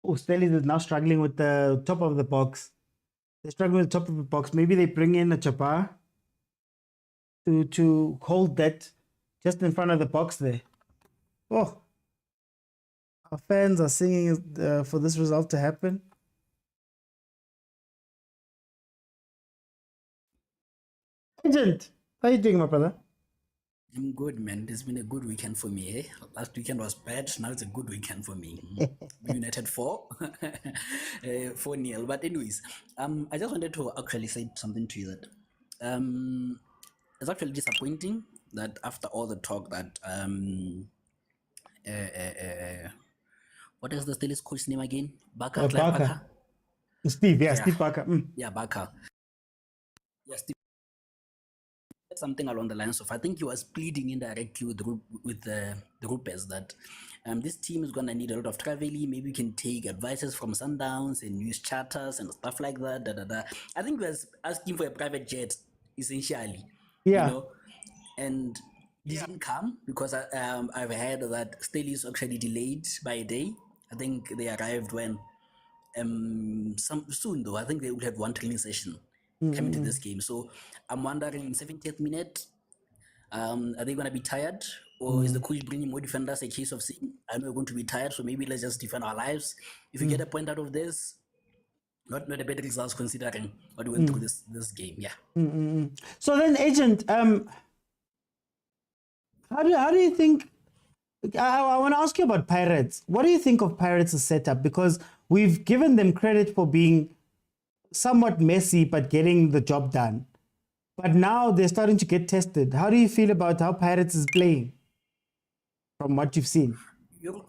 Oh, Stellis is now struggling with the top of the box. They're struggling with the top of the box. Maybe they bring in a Chapa to hold that just in front of the box there. Oh. Our fans are singing for this result to happen. Agent, how are you doing, my brother? I'm good, man. It's been a good weekend for me. Eh? Last weekend was bad. Now it's a good weekend for me. United 4, 4-0. But anyways, I just wanted to actually say something to you that it's actually disappointing that after all the talk that what is the Steelers coach's name again? Barker. Barker. Steve, yeah, Steve Barker. Yeah, Barker. Yeah, Steve. Something along the lines of, I think he was pleading indirectly with the groupers that this team is going to need a lot of traveling. Maybe we can take advices from Sundowns and use charters and stuff like that. I think he was asking for a private jet, essentially. Yeah. You know? And this didn't come because I've heard that Stellis actually delayed by a day. I think they arrived when soon though. I think they would have one training session coming to this game. So I'm wondering in 70th minute, are they going to be tired Or is the coach bringing more defenders a case of saying, I know we're going to be tired, so maybe let's just defend our lives? If you get a point out of this, not a bad results considering what we went through this game. Yeah. So then, agent, how do you think? I want to ask you about Pirates. What do you think of Pirates' setup? Because we've given them credit for being somewhat messy but getting the job done. But now they're starting to get tested. How do you feel about how Pirates is playing from what you've seen? You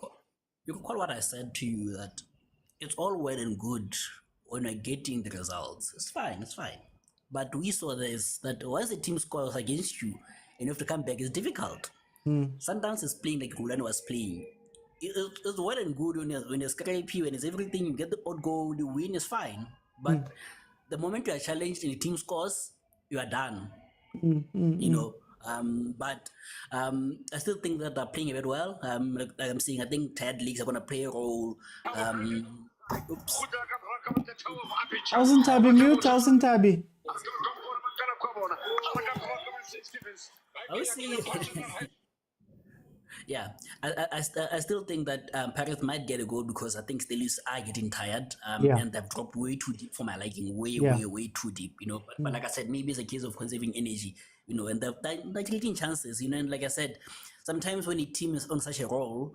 recall what I said to you, that it's all well and good when you're getting the results. It's fine. But we saw this, that once the team scores against you and you have to come back, it's difficult. Sundowns is playing like Rulani was playing. It's well and good when you're scrappy, when it's everything, you get the odd goal, the win is fine. But the moment you are challenged and the team scores, you are done. You know. But I still think that they're playing very well. Like I'm saying, I think tired leagues are going to play a role. Oops. Tabi, mute, Tabi. I would say, yeah, I still think that Paris might get a goal because I think Stellies are getting tired and they've dropped way too deep for my liking, way too deep, you know. But like I said, maybe it's a case of conserving energy, you know, and they're taking chances, you know. And like I said, sometimes when a team is on such a roll,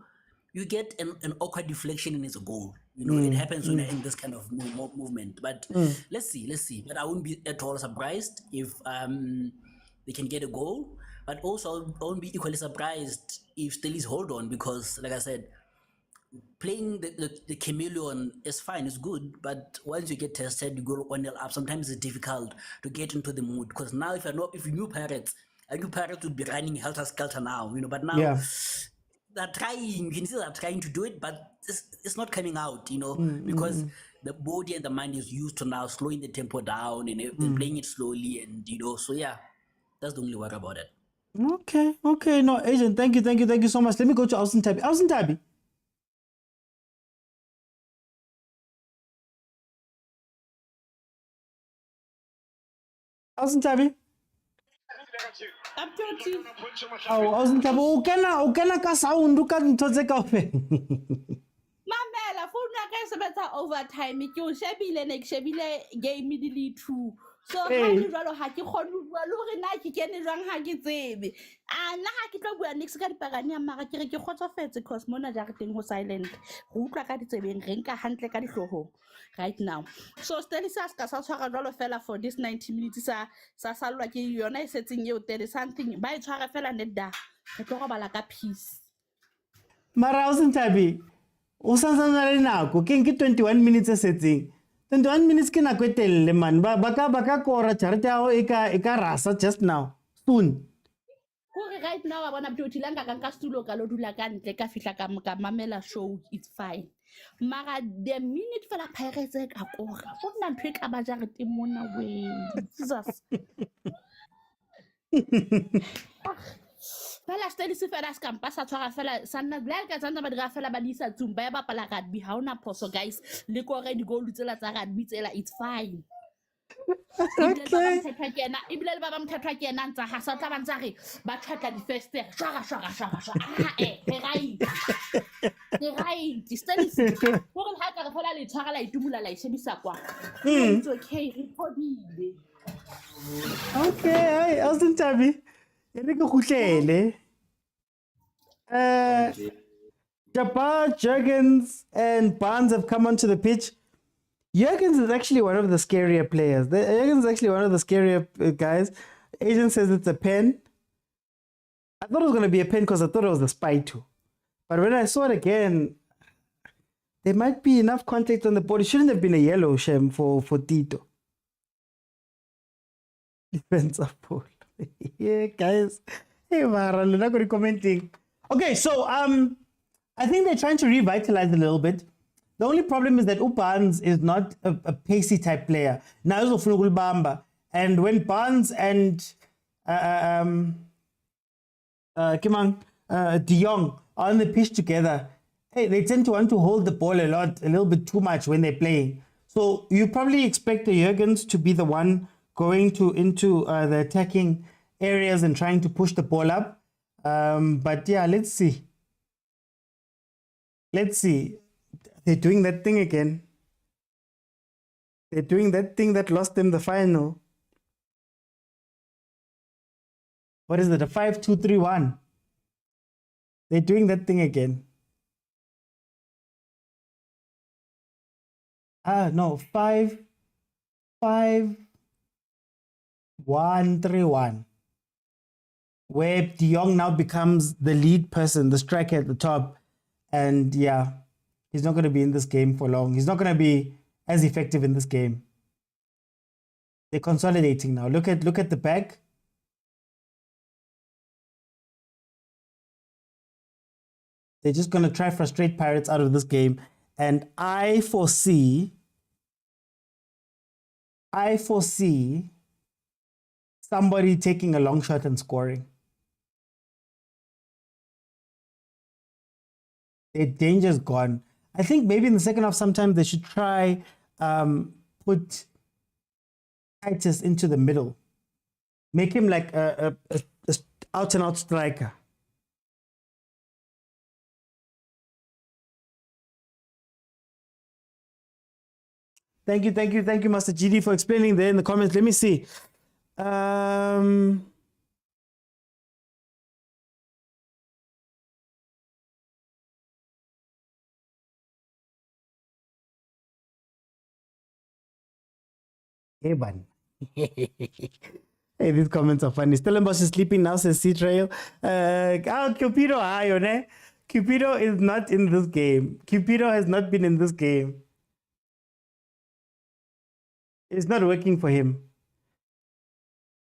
you get an awkward deflection and it's a goal. You know, it happens when you're in this kind of movement. But let's see. But I wouldn't be at all surprised if they can get a goal. But also, I won't be equally surprised if Stellies hold on, because, like I said, playing the chameleon is fine, it's good. But once you get tested, you go 1-0 up. Sometimes it's difficult to get into the mood, because now if you knew Pirates, I knew Pirates would be running helter skelter now, you know. But now they're trying. You can see they're trying to do it, but it's not coming out, you know, because the body and the mind is used to now slowing the tempo down and playing it slowly, and you know. So yeah, that's the only worry about it. Okay. No, agent, thank you so much. Let me go to Austin Tabi. Austin Tabi, o kena ka sound ka ntho tse kaofela. Mamela, phone ya ka e sebetsa overtime. Ke o shebile ne ke shebile game di le 2. So ha ke jwalo ha ke kgone ho bua le hore na ke kene jwang ha ke tsebe. Nna ha ke tlo bua next ka dipagane mara ke re ke kgotsofetse because mona jareteng ho silent. Go utlwa ka ditsebeng re nka hantle ka dihlohong right now. So Stellies ka sa tshwara jwalo fela for this 90 minutes sa salwa ke yona e setseng eo 30 something ba e tshwara fela nedda. Re tlo robala ka peace. Mara Austin Tabi, o santsana le nako ke 21 minutes e setseng. 21 minutes ke nako e telele man. Ba ka kora charity ya e ka rasa just now. Soon. Right now I wanna be utilanga ka studio ka lo dula ka ntle ka fihla ka mamela show, it's fine. Mara the minute fela Pirates ka kora. Go nna ntwe ka ba jarete mona we. Jesus. Fela Stellies fela ska mpasa tshwara fela sanna black ka tsana ba dira fela ba disa tsumba ya bapala rugby ha ona phoso guys le ko re di goal tsela tsa rugby tsela, it's fine. Okay. Ibile ba mthetwa ke ena ntsa ha sa tla bantsa re ba tshata di first shara right Stellies go re ha ka re fela le tshwara la itumula la ishebisa kwa. It's okay, reportile. Okay, Austin Tabi. Jabbar, Jurgens, and Barnes have come onto the pitch. Jurgens is actually one of the scarier players. Jurgens is actually one of the scarier guys. Agent says it's a pen. I thought it was going to be a pen because I thought it was a spy too. But when I saw it again, there might be enough contact on the board. It shouldn't have been a yellow, Shem, for Tito. Defensive ball. Yeah, guys. Hey, Maran, not going to commenting. Okay, so I think they're trying to revitalize a little bit. The only problem is that Barnes is not a pacey type player. Now he's Bamba, and when Barnes and De Jong are on the pitch together, hey, they tend to want to hold the ball a little bit too much when they're playing. So you probably expect the Jurgens to be the one going into the attacking areas and trying to push the ball up. But yeah, let's see. Let's see. They're doing that thing again. They're doing that thing that lost them the final. What is it? A 5-2-3-1. They're doing that thing again. No, 5-5-1-3-1. Where De Jong now becomes the lead person, the striker at the top. And yeah, he's not going to be in this game for long. He's not going to be as effective in this game. They're consolidating now. Look at the back. They're just going to try frustrate Pirates out of this game. And I foresee somebody taking a long shot and scoring. Their danger's gone. I think maybe in the second half sometime they should try put Titus into the middle. Make him like a out-and-out striker. Thank you, Master GD, for explaining there in the comments. Let me see. Hey, man. Hey, these comments are funny. Stellenbosch is sleeping now, says Sea Trail. Cupido, hi, Cupido is not in this game. Cupido has not been in this game. It's not working for him.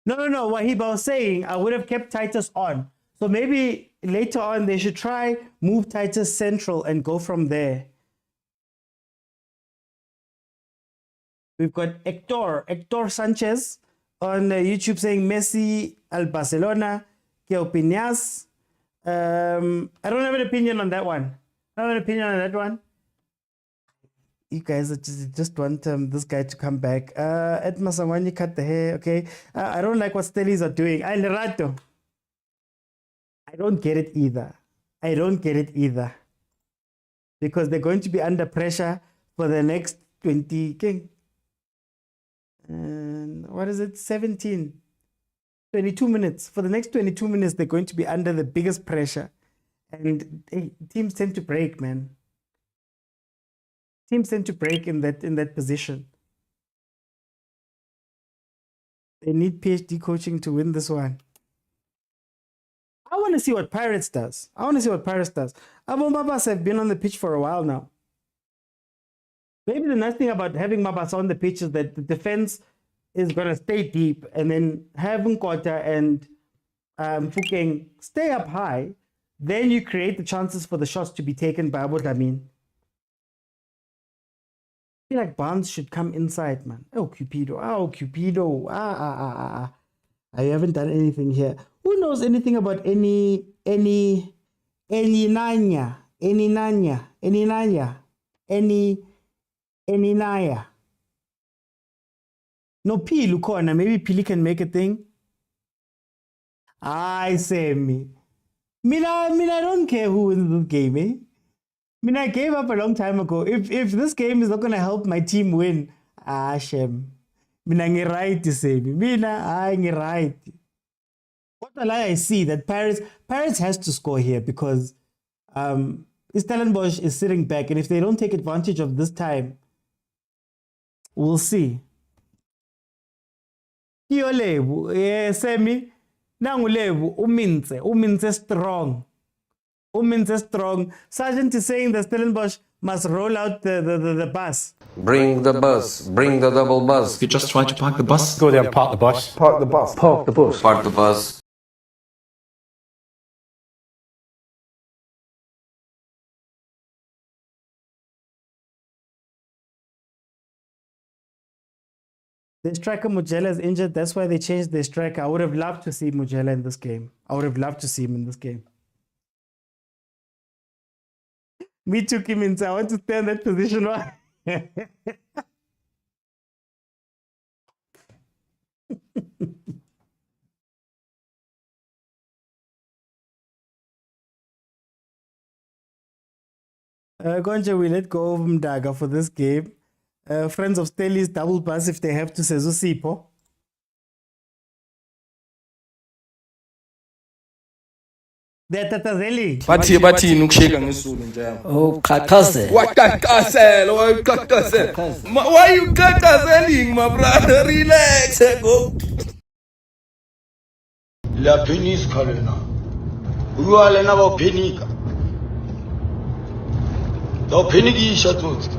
No. Wahib, I was saying I would have kept Titus on. So maybe later on they should try move Titus central and go from there. We've got Hector Sanchez on YouTube saying Messi al Barcelona. ¿Qué opinas? I don't have an opinion on that one. You guys just want this guy to come back. At Masawani, cut the hair, okay? I don't like what Stellies are doing. I don't get it either. Because they're going to be under pressure for the next 20... what is it? 22 minutes. For the next 22 minutes, they're going to be under the biggest pressure. And teams tend to break, man. Teams tend to break in that position. They need PhD coaching to win this one. I want to see what Pirates does. Abo Mabas have been on the pitch for a while now. Maybe the nice thing about having Mabas on the pitch is that the defense is going to stay deep, and then having Nkota and Fukeng stay up high, then you create the chances for the shots to be taken by Abu Dhabi. I feel like Barnes should come inside, man. Oh, Cupido. I haven't done anything here. Who knows anything about any Naya? No, P Lucona. Maybe Pili can make a thing. I say me. I don't care who wins this game, eh? I gave up a long time ago. If this game is not going to help my team win, shem. Right to say me. Right. What will I see that Paris has to score here because Stellenbosch is sitting back, and if they don't take advantage of this time, we'll see. Lebu, Semi, Nangulebu, Uminze strong. Strong. Sergeant is saying that Stellenbosch must roll out the bus. Bring the bus. Bring the double bus. You just try to park the bus. Go there and park the bus. Park the bus. Park the bus. Park the bus. The striker Mujela is injured. That's why they changed their striker. I would have loved to see Mujela in this game. Me too, Kim Ince. I want to stay in that position. Konje, we let go of Mdaga for this game. Friends of Stelli's double pass if they have to, says Usipo. They're Tatazeli. bathini ukusheka ngesulu njalo Ukhakhazela. waqaqazela why you qaqazeling my brother, relax go La peniska lena. Ua lena ba penika. Da penikisha tsotsi.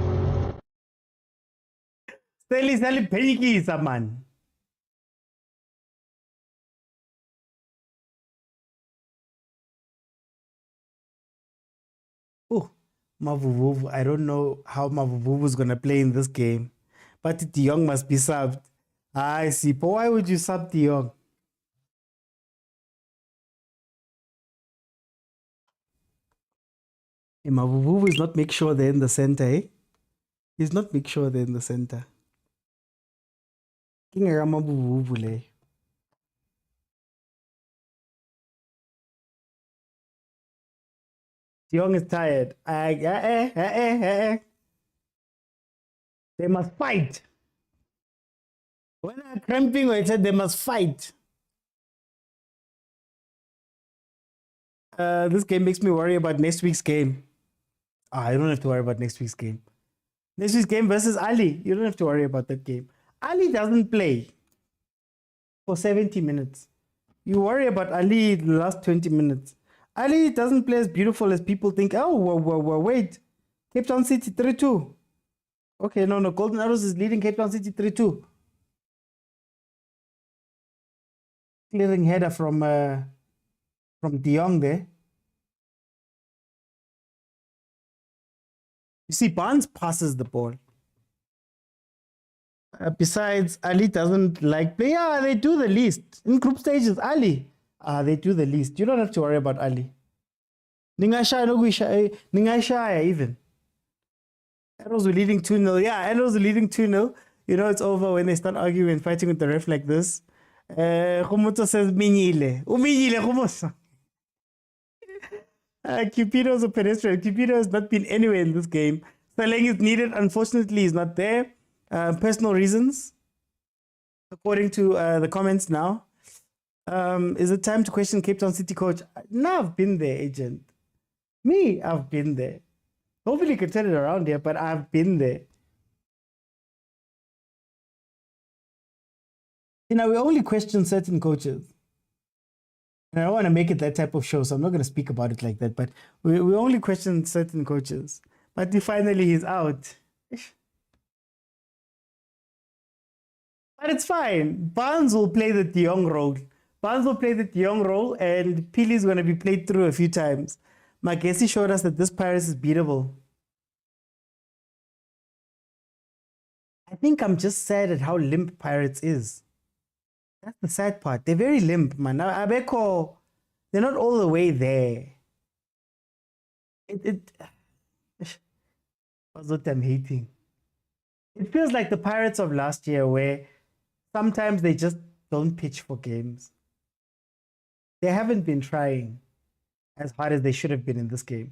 Stelli's ali penikisa, man. Oh, Mavuvuvu. I don't know how Mavuvuvu is going to play in this game. But De Jong must be subbed. I see. But why would you sub De Jong? Mavuvuvu is not make sure they're in the center, eh? He's not make sure they're in the center. King Mavuvuvu le. De Jong is tired. They must fight. When I'm cramping, I said they must fight. This game makes me worry about next week's game. I don't have to worry about next week's game. Next week's game versus Ahly. You don't have to worry about that game. Ahly doesn't play for 70 minutes. You worry about Ahly the last 20 minutes. Ahly doesn't play as beautiful as people think. Oh, wait. Cape Town City 3-2. Okay, no. Golden Arrows is leading Cape Town City 3-2. Clearing header from De Jong there. You see, Barnes passes the ball. Besides, Ahly doesn't like play. Yeah, they do the least. In group stages, Ahly, they do the least. You don't have to worry about Ahly. Ningashaya even. Arrows were leading 2-0. Yeah, Arrows were leading 2-0. You know it's over when they start arguing and fighting with the ref like this. Khumuto says, Minyile. Uminyile, Khumuso. Cupido is a pedestrian. Cupido has not been anywhere in this game. Saleng is needed. Unfortunately, he's not there. Personal reasons, according to the comments now. Is it time to question Cape Town City coach? No, I've been there, agent. Me, I've been there. Hopefully, you can turn it around here, but I've been there. You know, we only question certain coaches. And I don't want to make it that type of show, so I'm not going to speak about it like that. But we only question certain coaches. But finally, he's out. But it's fine. Barnes will play the De Jong role. Barnes will play the De Jong role, and Pili is going to be played through a few times. Magesi showed us that this Pirates is beatable. I think I'm just sad at how limp Pirates is. That's the sad part. They're very limp, man. Abeko, they're not all the way there. That's what I'm hating. It feels like the Pirates of last year, where sometimes they just don't pitch for games. They haven't been trying as hard as they should have been in this game.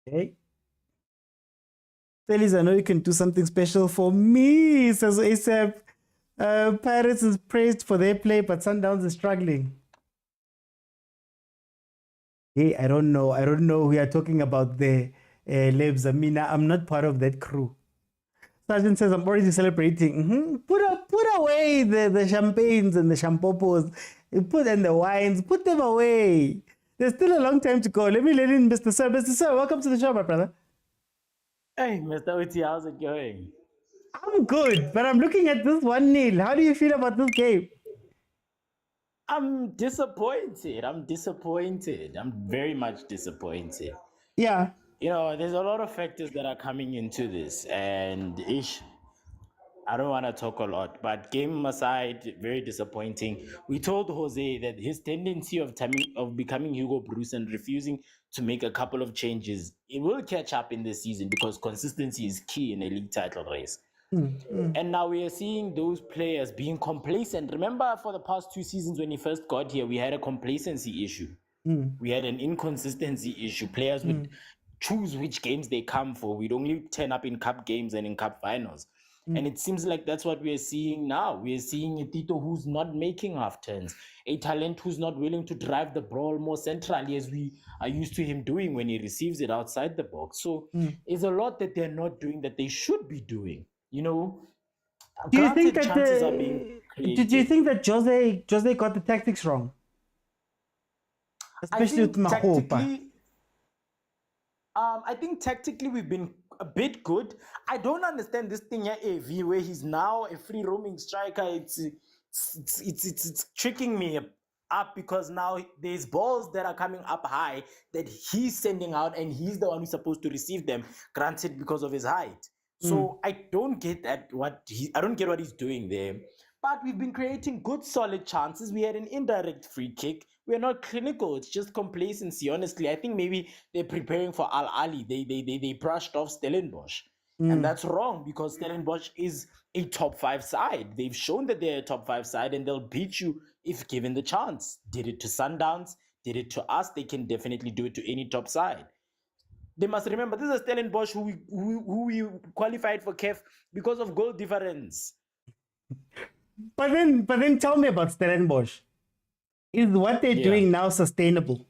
Okay. Felix, I know you can do something special for me, says ASAP. Pirates is praised for their play, but Sundowns is struggling. Hey, I don't know. We are talking about the Lebs. I mean, I'm not part of that crew. Sergeant says, I'm already celebrating. Put away the champagnes and the shampopos. And the wines. Put them away. There's still a long time to go. Let me let in Mr. Sir. Mr. Sir, welcome to the show, my brother. Hey, Mr. Uti, how's it going? I'm good, but I'm looking at this 1-0. How do you feel about this game? I'm disappointed. I'm very much disappointed. Yeah. You know, there's a lot of factors that are coming into this, and I don't want to talk a lot, but game aside, very disappointing. We told Jose that his tendency of becoming Hugo Bruce and refusing to make a couple of changes, it will catch up in this season because consistency is key in a league title race. And now we are seeing those players being complacent. Remember, for the past 2 seasons when he first got here, we had a complacency issue. We had an inconsistency issue. Players would choose which games they come for. We'd only turn up in cup games and in cup finals. And it seems like that's what we are seeing now. We are seeing a Tito who's not making half turns, a talent who's not willing to drive the ball more centrally as we are used to him doing when he receives it outside the box. So there's a lot that they're not doing that they should be doing. You know, Do you think that chances are being created. do you think that Jose got the tactics wrong? Especially with Mahopa. I think tactically we've been a bit good. I don't understand this thing here, AV, where he's now a free roaming striker. It's tricking me up because now there's balls that are coming up high that he's sending out and he's the one who's supposed to receive them, granted because of his height. So I don't get I don't get what he's doing there. But we've been creating good, solid chances. We had an indirect free kick. We're not clinical. It's just complacency. Honestly, I think maybe they're preparing for Ahly. They brushed off Stellenbosch. And that's wrong because Stellenbosch is a top 5 side. They've shown that they're a top 5 side and they'll beat you if given the chance. Did it to Sundowns, did it to us. They can definitely do it to any top side. They must remember this is Stellenbosch who we qualified for CAF because of goal difference. But then tell me about Stellenbosch. Is what they're doing now sustainable?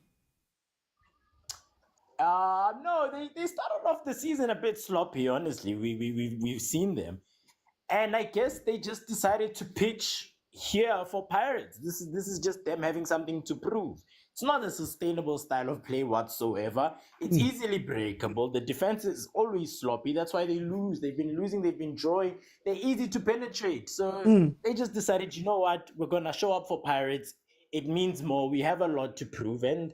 No, they started off the season a bit sloppy, honestly. We've seen them. And I guess they just decided to pitch here for Pirates. This is just them having something to prove. It's not a sustainable style of play whatsoever. It's easily breakable. The defense is always sloppy. That's why they lose. They've been losing. They've been drawing. They're easy to penetrate. So they just decided, you know what? We're going to show up for Pirates. It means more. We have a lot to prove. And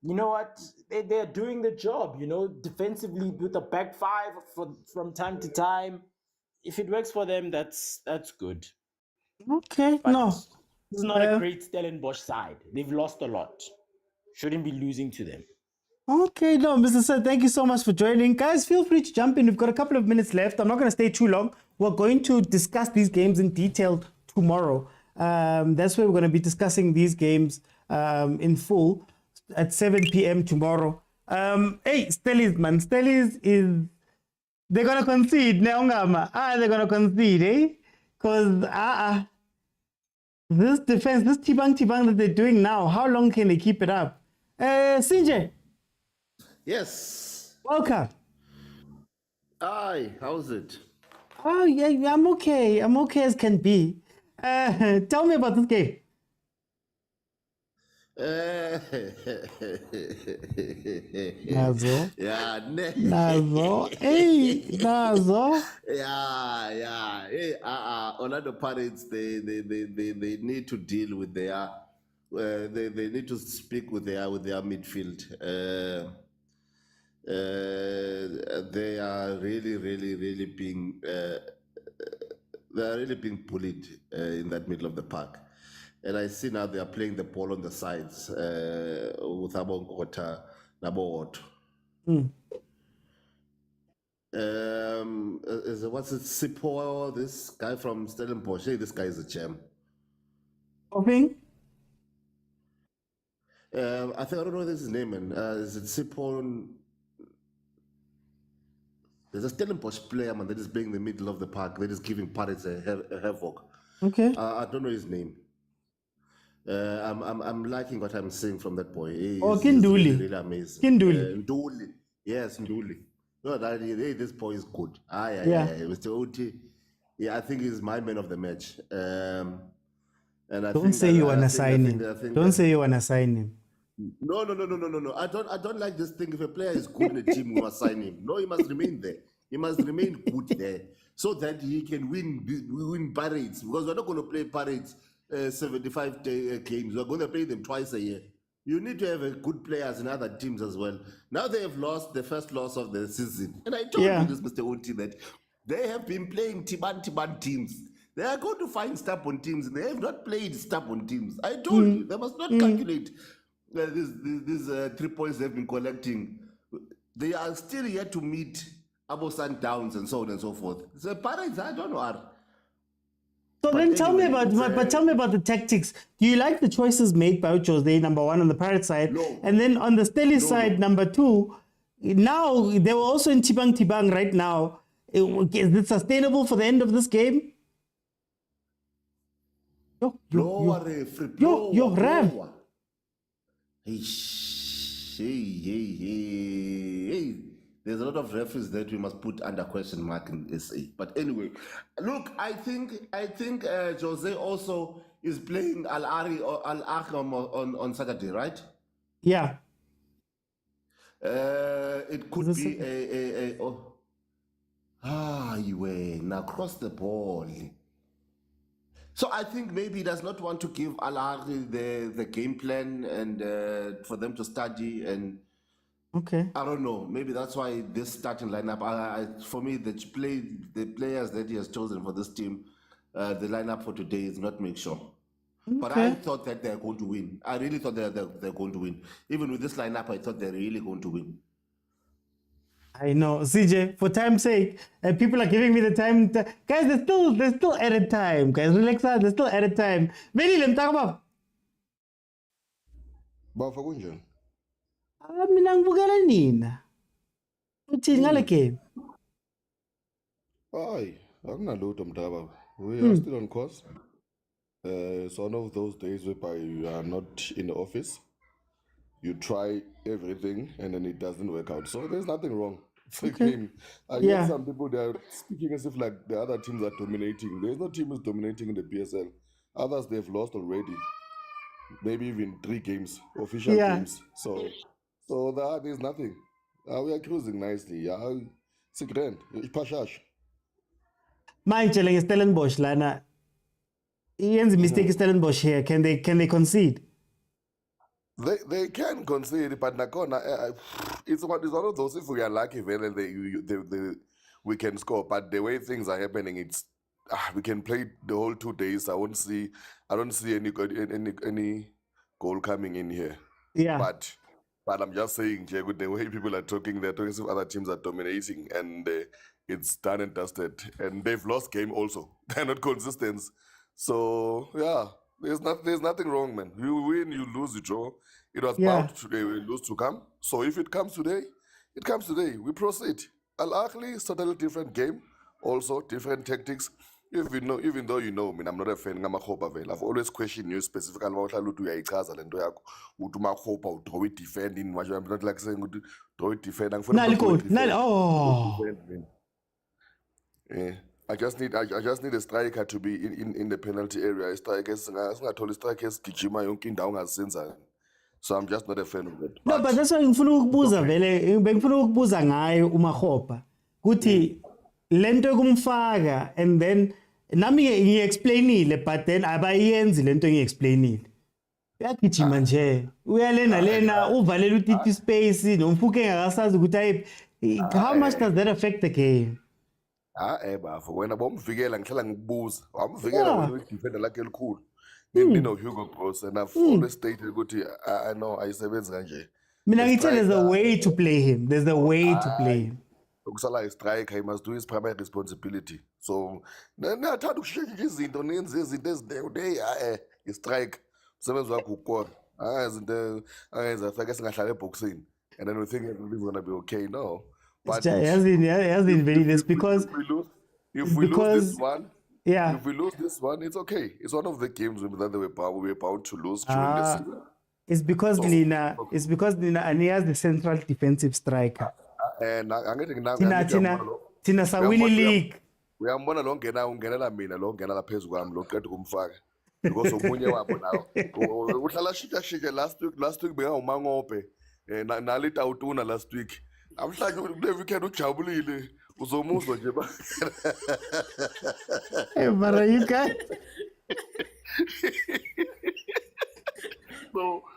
you know what? They're doing the job, you know, defensively with a back 5 from time to time. If it works for them, that's good. Okay, But no. this is not a great Stellenbosch side. They've lost a lot. Shouldn't be losing to them. Okay, no, Mr. Sir, thank you so much for joining. Guys, feel free to jump in. We've got a couple of minutes left. I'm not going to stay too long. We're going to discuss these games in detail tomorrow. That's where we're going to be discussing these games in full at 7 p.m. tomorrow. Hey, Stellies, man. Stellies is... They're going to concede. They're going to concede, eh? Because this defense, this tibang that they're doing now, how long can they keep it up? Sinjay. Yes. Welcome. Hi, how's it? Oh, yeah, I'm okay. I'm okay as can be. Tell me about this game. Nazo. Yeah, Nazo. Hey, Nazo. Yeah. Hey, Orlando Pirates, they need to deal with their, they need to speak with their midfield. They are really being, they are really being bullied in that middle of the park. And I see now they are playing the ball on the sides with Abongota, Nabowoto. What's it, Sipo, this guy from Stellenbosch? Hey, this guy is a gem. Hoping? I think, I don't know his name, man. Is it Sipo? There's a Stellenbosch player, man, that is playing in the middle of the park. That is giving Pirates a havoc. Okay. I don't know his name. I'm liking what I'm seeing from that boy. Kinduli. He's really amazing. Nduli. Yes, Nduli. No, this boy is good. Yeah. Mr. Oti. Yeah, I think he's my man of the match. And I Don't say you want to sign him. Don't say you want to sign him. No. I don't like this thing. If a player is good in a team, we must sign him. No, he must remain there. He must remain good there so that he can win Pirates. Because we're not going to play Pirates 75 games. We're going to play them twice a year. You need to have good players in other teams as well. Now they have lost the first loss of the season. And I told you this, Mr. Oti, that they have been playing Tiban teams. They are going to find stubborn teams. They have not played stubborn teams. I told you, they must not calculate these 3 points they've been collecting. They are still yet to meet Abo Sundowns and so on and so forth. The Pirates, I don't know. So But then tell me anyway, but tell me about the tactics. Do you like the choices made by Jose, number one, on the Pirate side? No. And then on the Stelly side, number two, now they were also in Tibang right now. Is it sustainable for the end of this game? Yo, Rav. Hey. There's a lot of referees that we must put under question mark in SA. But anyway, look, I think Jose also is playing Al-Ahly on Saturday, right? Yeah. It could be you were now cross the ball. So I think maybe he does not want to give Al-Ahly the game plan and for them to study and. Okay. I don't know. Maybe that's why this starting lineup. For me, the players that he has chosen for this team, the lineup for today is not make sure. Okay. But I thought that they're going to win. I really thought they're going to win. Even with this lineup, I thought they're really going to win. I know, CJ. For time's sake, people are giving me the time. Guys, there's still added time. Guys, relax out. There's still added time. Veli lemtaka Ba kunjani? Mina ngibukela nina. Uthini ngale game? Hayi, akunalutho mntaba. We are still on course. It's one of those days whereby you are not in the office. You try everything and then it doesn't work out. So there's nothing wrong. It's a game. I get some people, they are speaking as if like the other teams are dominating. There's no team is dominating in the PSL. Others, they've lost already. Maybe even 3 games, official games. So there's nothing. We are cruising nicely. Yeah, it's a grand. Pashash. Manje le Stellenbosch lana. Iyenza mistake Stellenbosch here. Can they concede? They can concede, but Nakona, it's one of those. If we are lucky, we can score. But the way things are happening, it's we can play the whole 2 days. I don't see any goal coming in here. Yeah. But I'm just saying, Jay, with the way people are talking, they're talking as if other teams are dominating, and it's done and dusted. And they've lost game also. They're not consistent. So yeah. There's nothing wrong, man. You win, you lose, you draw. It was bound today, we lose to come. So if it comes today, it comes today. We proceed. Al-Ahly is totally different game, also different tactics. Even though you know, I'm not a fan of Mahopa. I've always questioned you specifically about how to do Kaizer and do Mahopa, draw it defending. I'm not like saying draw it defending. Yeah. I just need a striker to be in the penalty area. A striker, so I'm just not a fan of it. No, but that's why ngifuna ukubuza vele, bengifuna ukubuza ngaye uMahopa. Kuthi lento kumfaka and then nami ngiexplainile but then abayenzi lento ngiexplainile. Uyagijima nje. Uyalena uvalela uTiti space nomfuke ngakasazi ukuthi how much does that affect the game? Bafo wena bomvikela ngihlala ngikubuza wamvikela defender lakhe elikhulu nino Hugo Bros and I've always stated ukuthi I know ayisebenzi kanje. Mina ngithi there's a way to play him. There's a way to play him. Ukusala striker, he must do his primary responsibility. So nathanda ukushintsha izinto nenze izinto ezinhle strike umsebenzi wakhe ukukora izinto angenza fake singahlala eboxing and then we think everything's going to be okay. No. But has been very this because if we lose this one, yeah. If we lose this one, it's okay. It's one of the games that we were bound to lose during the season. It's because Nina and he has the central defensive striker. And Tina Sawini League. We are more long ungenela mina lo ungenela phezulu kwami lo qeda kumfaka. Because omunye wabo nawo. Uhlala shika last week beka umangope. Nalita utuna last week. I'm like, we can do chabulile. Uzomuzwa nje ba. Hey, but you guys.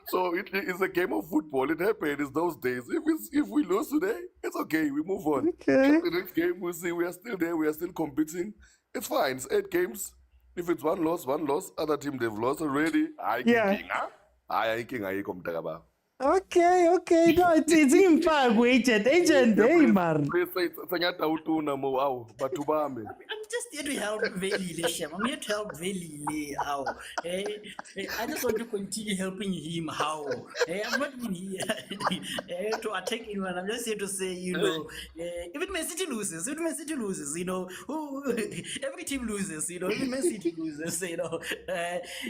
So it's a game of football. It happened. It's those days. If we lose today, it's okay. We move on. Okay. The next game we'll see. We are still there. We are still competing. It's fine. It's 8 games. If it's one loss. Other team they've lost already. Okay. No, it's in fact, agent, hey, man. I'm just here to help Veli, Shem. I'm here to help Veli. How? I just want to continue helping him. How? I'm not been here to attack anyone. I'm just here to say, even Man City loses, every team loses, even Man City loses,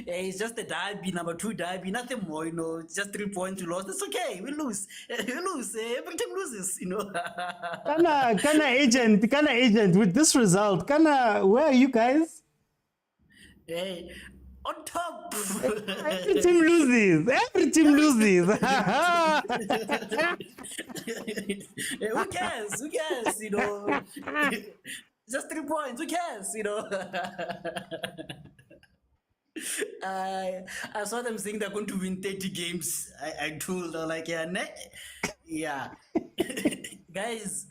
it's just a derby, number 2 derby, nothing more, just 3 points we lost. It's okay, we lose, every team loses, Kana agent, with this result, where are you guys? On top. Every team loses. Who cares? Just 3 points. Who cares? I saw them saying they're going to win 30 games. I told her, like, yeah. Guys,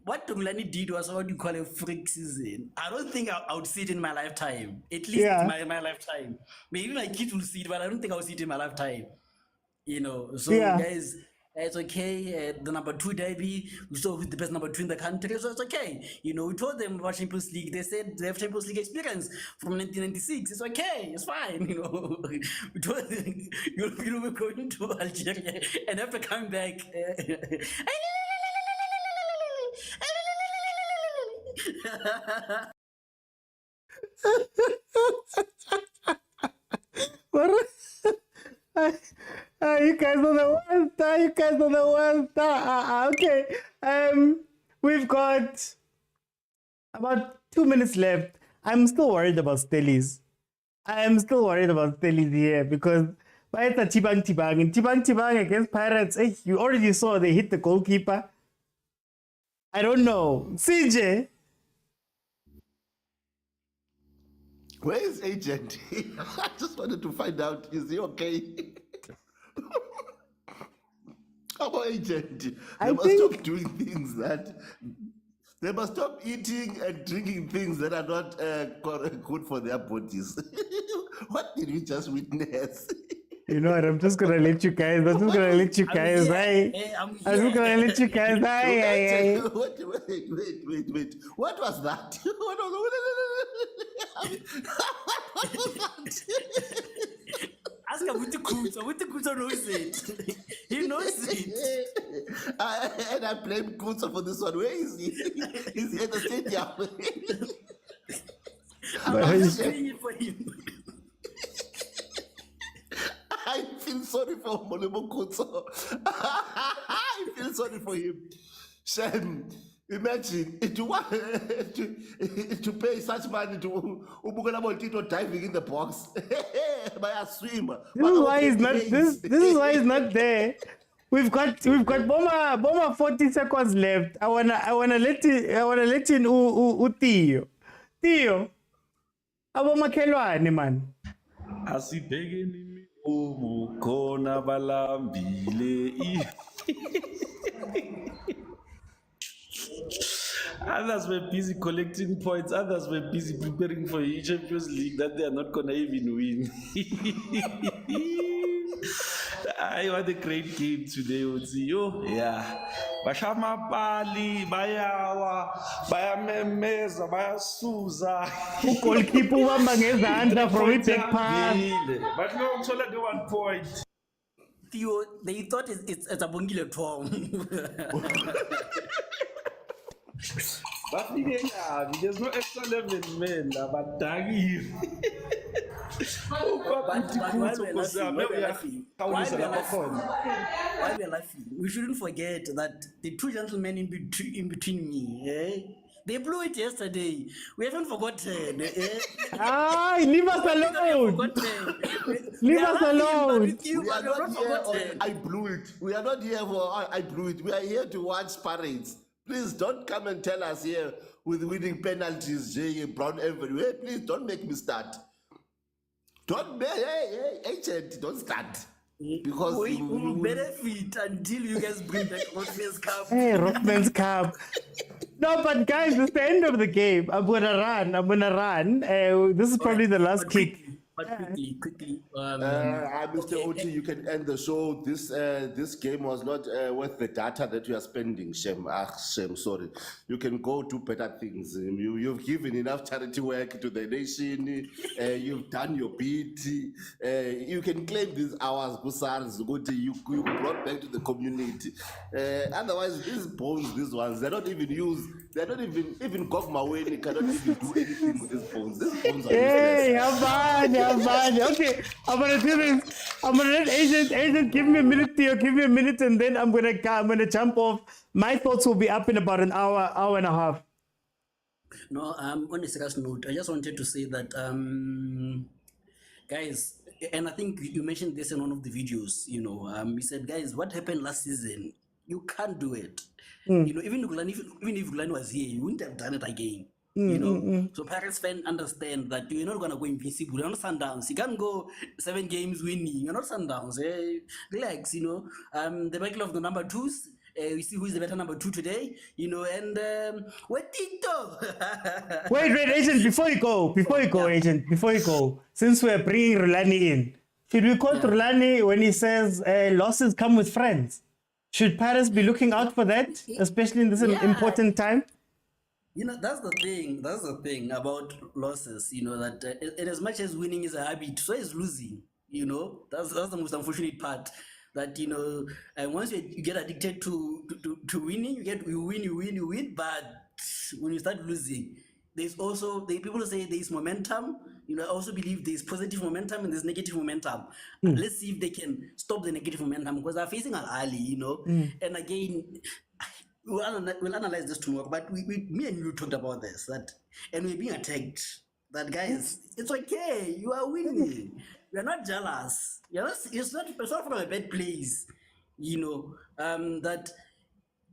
what Rulani did was what you call a freak season. I don't think I would see it in my lifetime. At least my lifetime. Maybe my kids will see it, but I don't think I'll see it in my lifetime. So guys, it's okay. The number 2 derby, we saw who's the best number 2 in the country, so it's okay. We told them about Champions League. They said they have Champions League experience from 1996. It's okay. It's fine. We told them we're going to Algeria and after coming back. You guys are the worst. Okay. We've got about 2 minutes left. I'm still worried about Stellies. Here because it's a Tibang against Pirates. You already saw they hit the goalkeeper. I don't know. CJ. Where is agent? I just wanted to find out, is he okay? How about agent? They must stop doing things they must stop eating and drinking things that are not good for their bodies. What did we just witness? You know what? I'm just gonna let you guys. Wait. What was that? Ask him with the Kuta knows it. He knows it. And I blame Kuta for this one. Where is he? Is he at the stadium? I'm just doing it for him. I feel sorry for Molemo Kuta. I feel sorry for him. Shem, imagine to pay such money to Ubugala Moltito diving in the box by a swimmer. This is why he's not. This is why he's not there. We've got Boma 40 seconds left. I wanna let in Theo. Aboma Kelwane, man. Asibhekeni imigomo khona balambile. Others were busy collecting points. Others were busy preparing for the Champions League that they are not gonna even win. I want a great game today, Otio. Yeah. Bashama Bali, Bayawa, Bayamemeza, Bayasuza. Goalkeeper Wambangezanda from it back pass. But no, I'm only the 1 point. Theo, they thought it's a Bongile Tom. But there's no extra 11 men, but Dagi. While we're laughing, we shouldn't forget that the 2 gentlemen in between me, they blew it yesterday. We haven't forgotten. Leave us alone. Leave us alone. We are not here for I blew it. We are not here for I blew it. We are here to watch parades. Please don't come and tell us here with winning penalties, Brown everywhere. Please don't make me start. Agent, don't start. Because we will benefit until you guys bring back Rockman's Cup. Hey, Rockman's Cup. No, but guys, it's the end of the game. I'm gonna run. This is probably the last kick. But quickly. Mr. Oti, you can end the show. This game was not worth the data that you are spending. Shem, sorry. You can go do better things. You've given enough charity work to the nation. You've done your bit. You can claim these hours, Gusars, you brought back to the community. Otherwise, these bones, these ones, they're not even used. They're not even Gog Maweni cannot even do anything with these bones. These bones are Hey, useless. how bad. Okay, I'm gonna do this. I'm gonna let agent give me a minute, Theo. Give me a minute, and then I'm gonna jump off. My thoughts will be up in about an hour and a half. No, on a serious note, I just wanted to say that, guys, and I think you mentioned this in one of the videos, you said, guys, what happened last season? You can't do it. Even if Rulani was here, you wouldn't have done it again. So Paris fans understand that you're not gonna go invincible. You're not Sundowns. You can't go 7 games winning. You're not Sundowns. Relax. The battle of the number 2s. We see who's the better number 2 today. And what Tito? Wait, agent. Before you go, agent. Before you go, since we're bringing Rulani in, should we quote Rulani when he says losses come with friends? Should Paris be looking out for that, especially in this important time? That's the thing about losses, that in as much as winning is a habit, so is losing, that's the most unfortunate part. That, and once you get addicted to winning, you win, but when you start losing, there's also, people say there's momentum, I also believe there's positive momentum and there's negative momentum. Let's see if they can stop the negative momentum, because they're facing Ahly, and again, we'll analyze this tomorrow, but me and you talked about this, and we're being attacked, that guys, it's okay, you are winning. You're not jealous. It's not from a bad place, that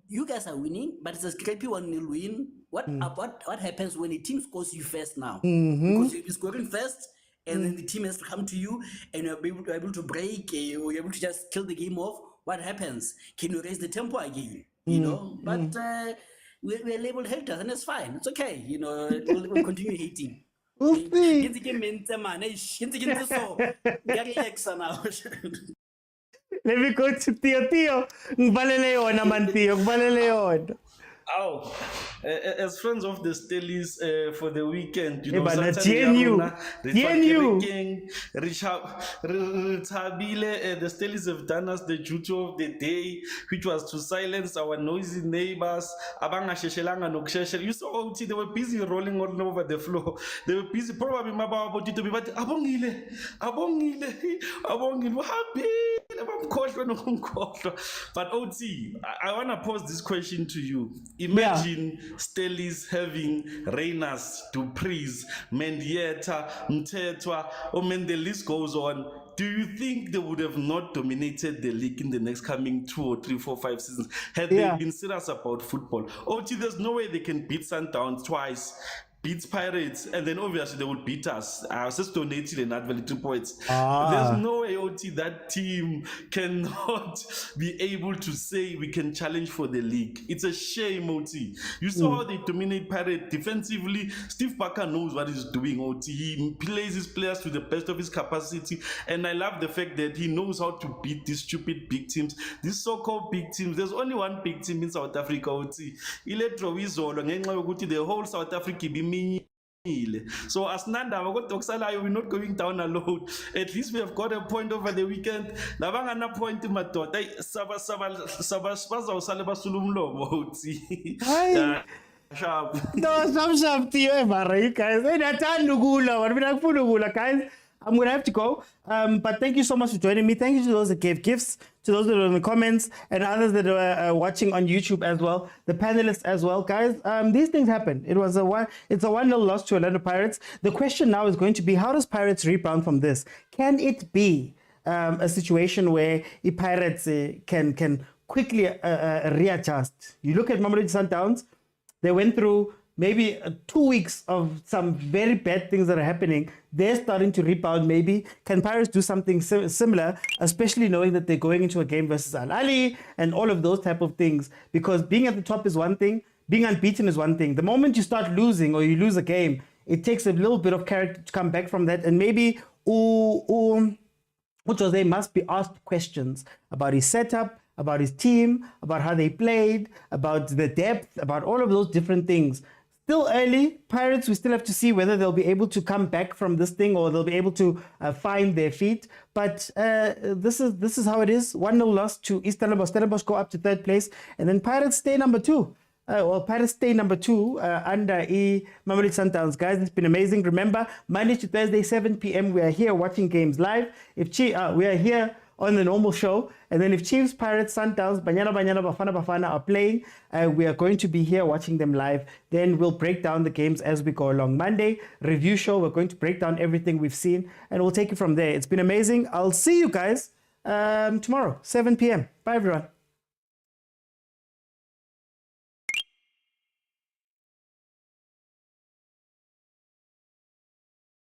you guys are winning, but it's a scrappy 1-0 win. What happens when a team scores you first now? Because you'll be scoring first, and then the team has to come to you, and you're able to break, or you're able to just kill the game off. What happens? Can you raise the tempo again? But we're labeled haters, and it's fine. It's okay. We'll continue hating. We'll see. Let me go to Theo. Ngbalele yona man Theo, ngbalele yona. Oh, as friends of the Stellies for the weekend, GNU. The Stellies have done us the duty of the day, which was to silence our noisy neighbors. You saw OT, they were busy rolling all over the floor. They were busy, probably about it to be, but abongile, but OT, I want to pose this question to you. Imagine Stellies having Reynas, Dupreez, Mendieta, Mtetwa, the list goes on. Do you think they would have not dominated the league in the next coming 2 or 3, 4, 5 seasons had they been serious about football? OT, there's no way they can beat Sundowns twice, beat Pirates, and then obviously they would beat us. I was just donating and not value 2 points. There's no way, OT, that team cannot be able to say we can challenge for the league. It's a shame, OT. You saw how they dominate Pirates defensively. Steve Parker knows what he's doing, OT. He plays his players to the best of his capacity, and I love the fact that he knows how to beat these stupid big teams, these so-called big teams. There's only one big team in South Africa, OT. The whole South Africa so as Nanda, we're not going down alone. At least we have got a point over the weekend. Nabangana point in my daughter. Sharp. No, sharp to you, guys. Guys, I'm going to have to go. But thank you so much for joining me. Thank you to those that gave gifts, to those that were in the comments, and others that are watching on YouTube as well, the panelists as well. Guys, these things happen. It's a 1-0 loss to Orlando Pirates. The question now is going to be, how does Pirates rebound from this? Can it be a situation where the Pirates can quickly readjust? You look at Mamelodi Sundowns, they went through maybe 2 weeks of some very bad things that are happening. They're starting to rebound maybe. Can Pirates do something similar, especially knowing that they're going into a game versus Ahly and all of those type of things? Because being at the top is one thing, being unbeaten is one thing. The moment you start losing or you lose a game, it takes a little bit of character to come back from that. And maybe Jose must be asked questions about his setup, about his team, about how they played, about the depth, about all of those different things. Still early, Pirates, we still have to see whether they'll be able to come back from this thing or they'll be able to find their feet. But this is how it is. 1-0 loss to East Stellenbosch. Stellenbosch go up to 3rd place. And then Pirates stay number 2. Pirates stay number 2 under Mamelodi Sundowns. Guys, it's been amazing. Remember, Monday to Thursday, 7 p.m. We are here watching games live. We are here on the normal show. And then if Chiefs, Pirates, Sundowns, Banyana, Bafana are playing, we are going to be here watching them live. Then we'll break down the games as we go along. Monday, review show. We're going to break down everything we've seen and we'll take it from there. It's been amazing. I'll see you guys tomorrow, 7 p.m. Bye, everyone.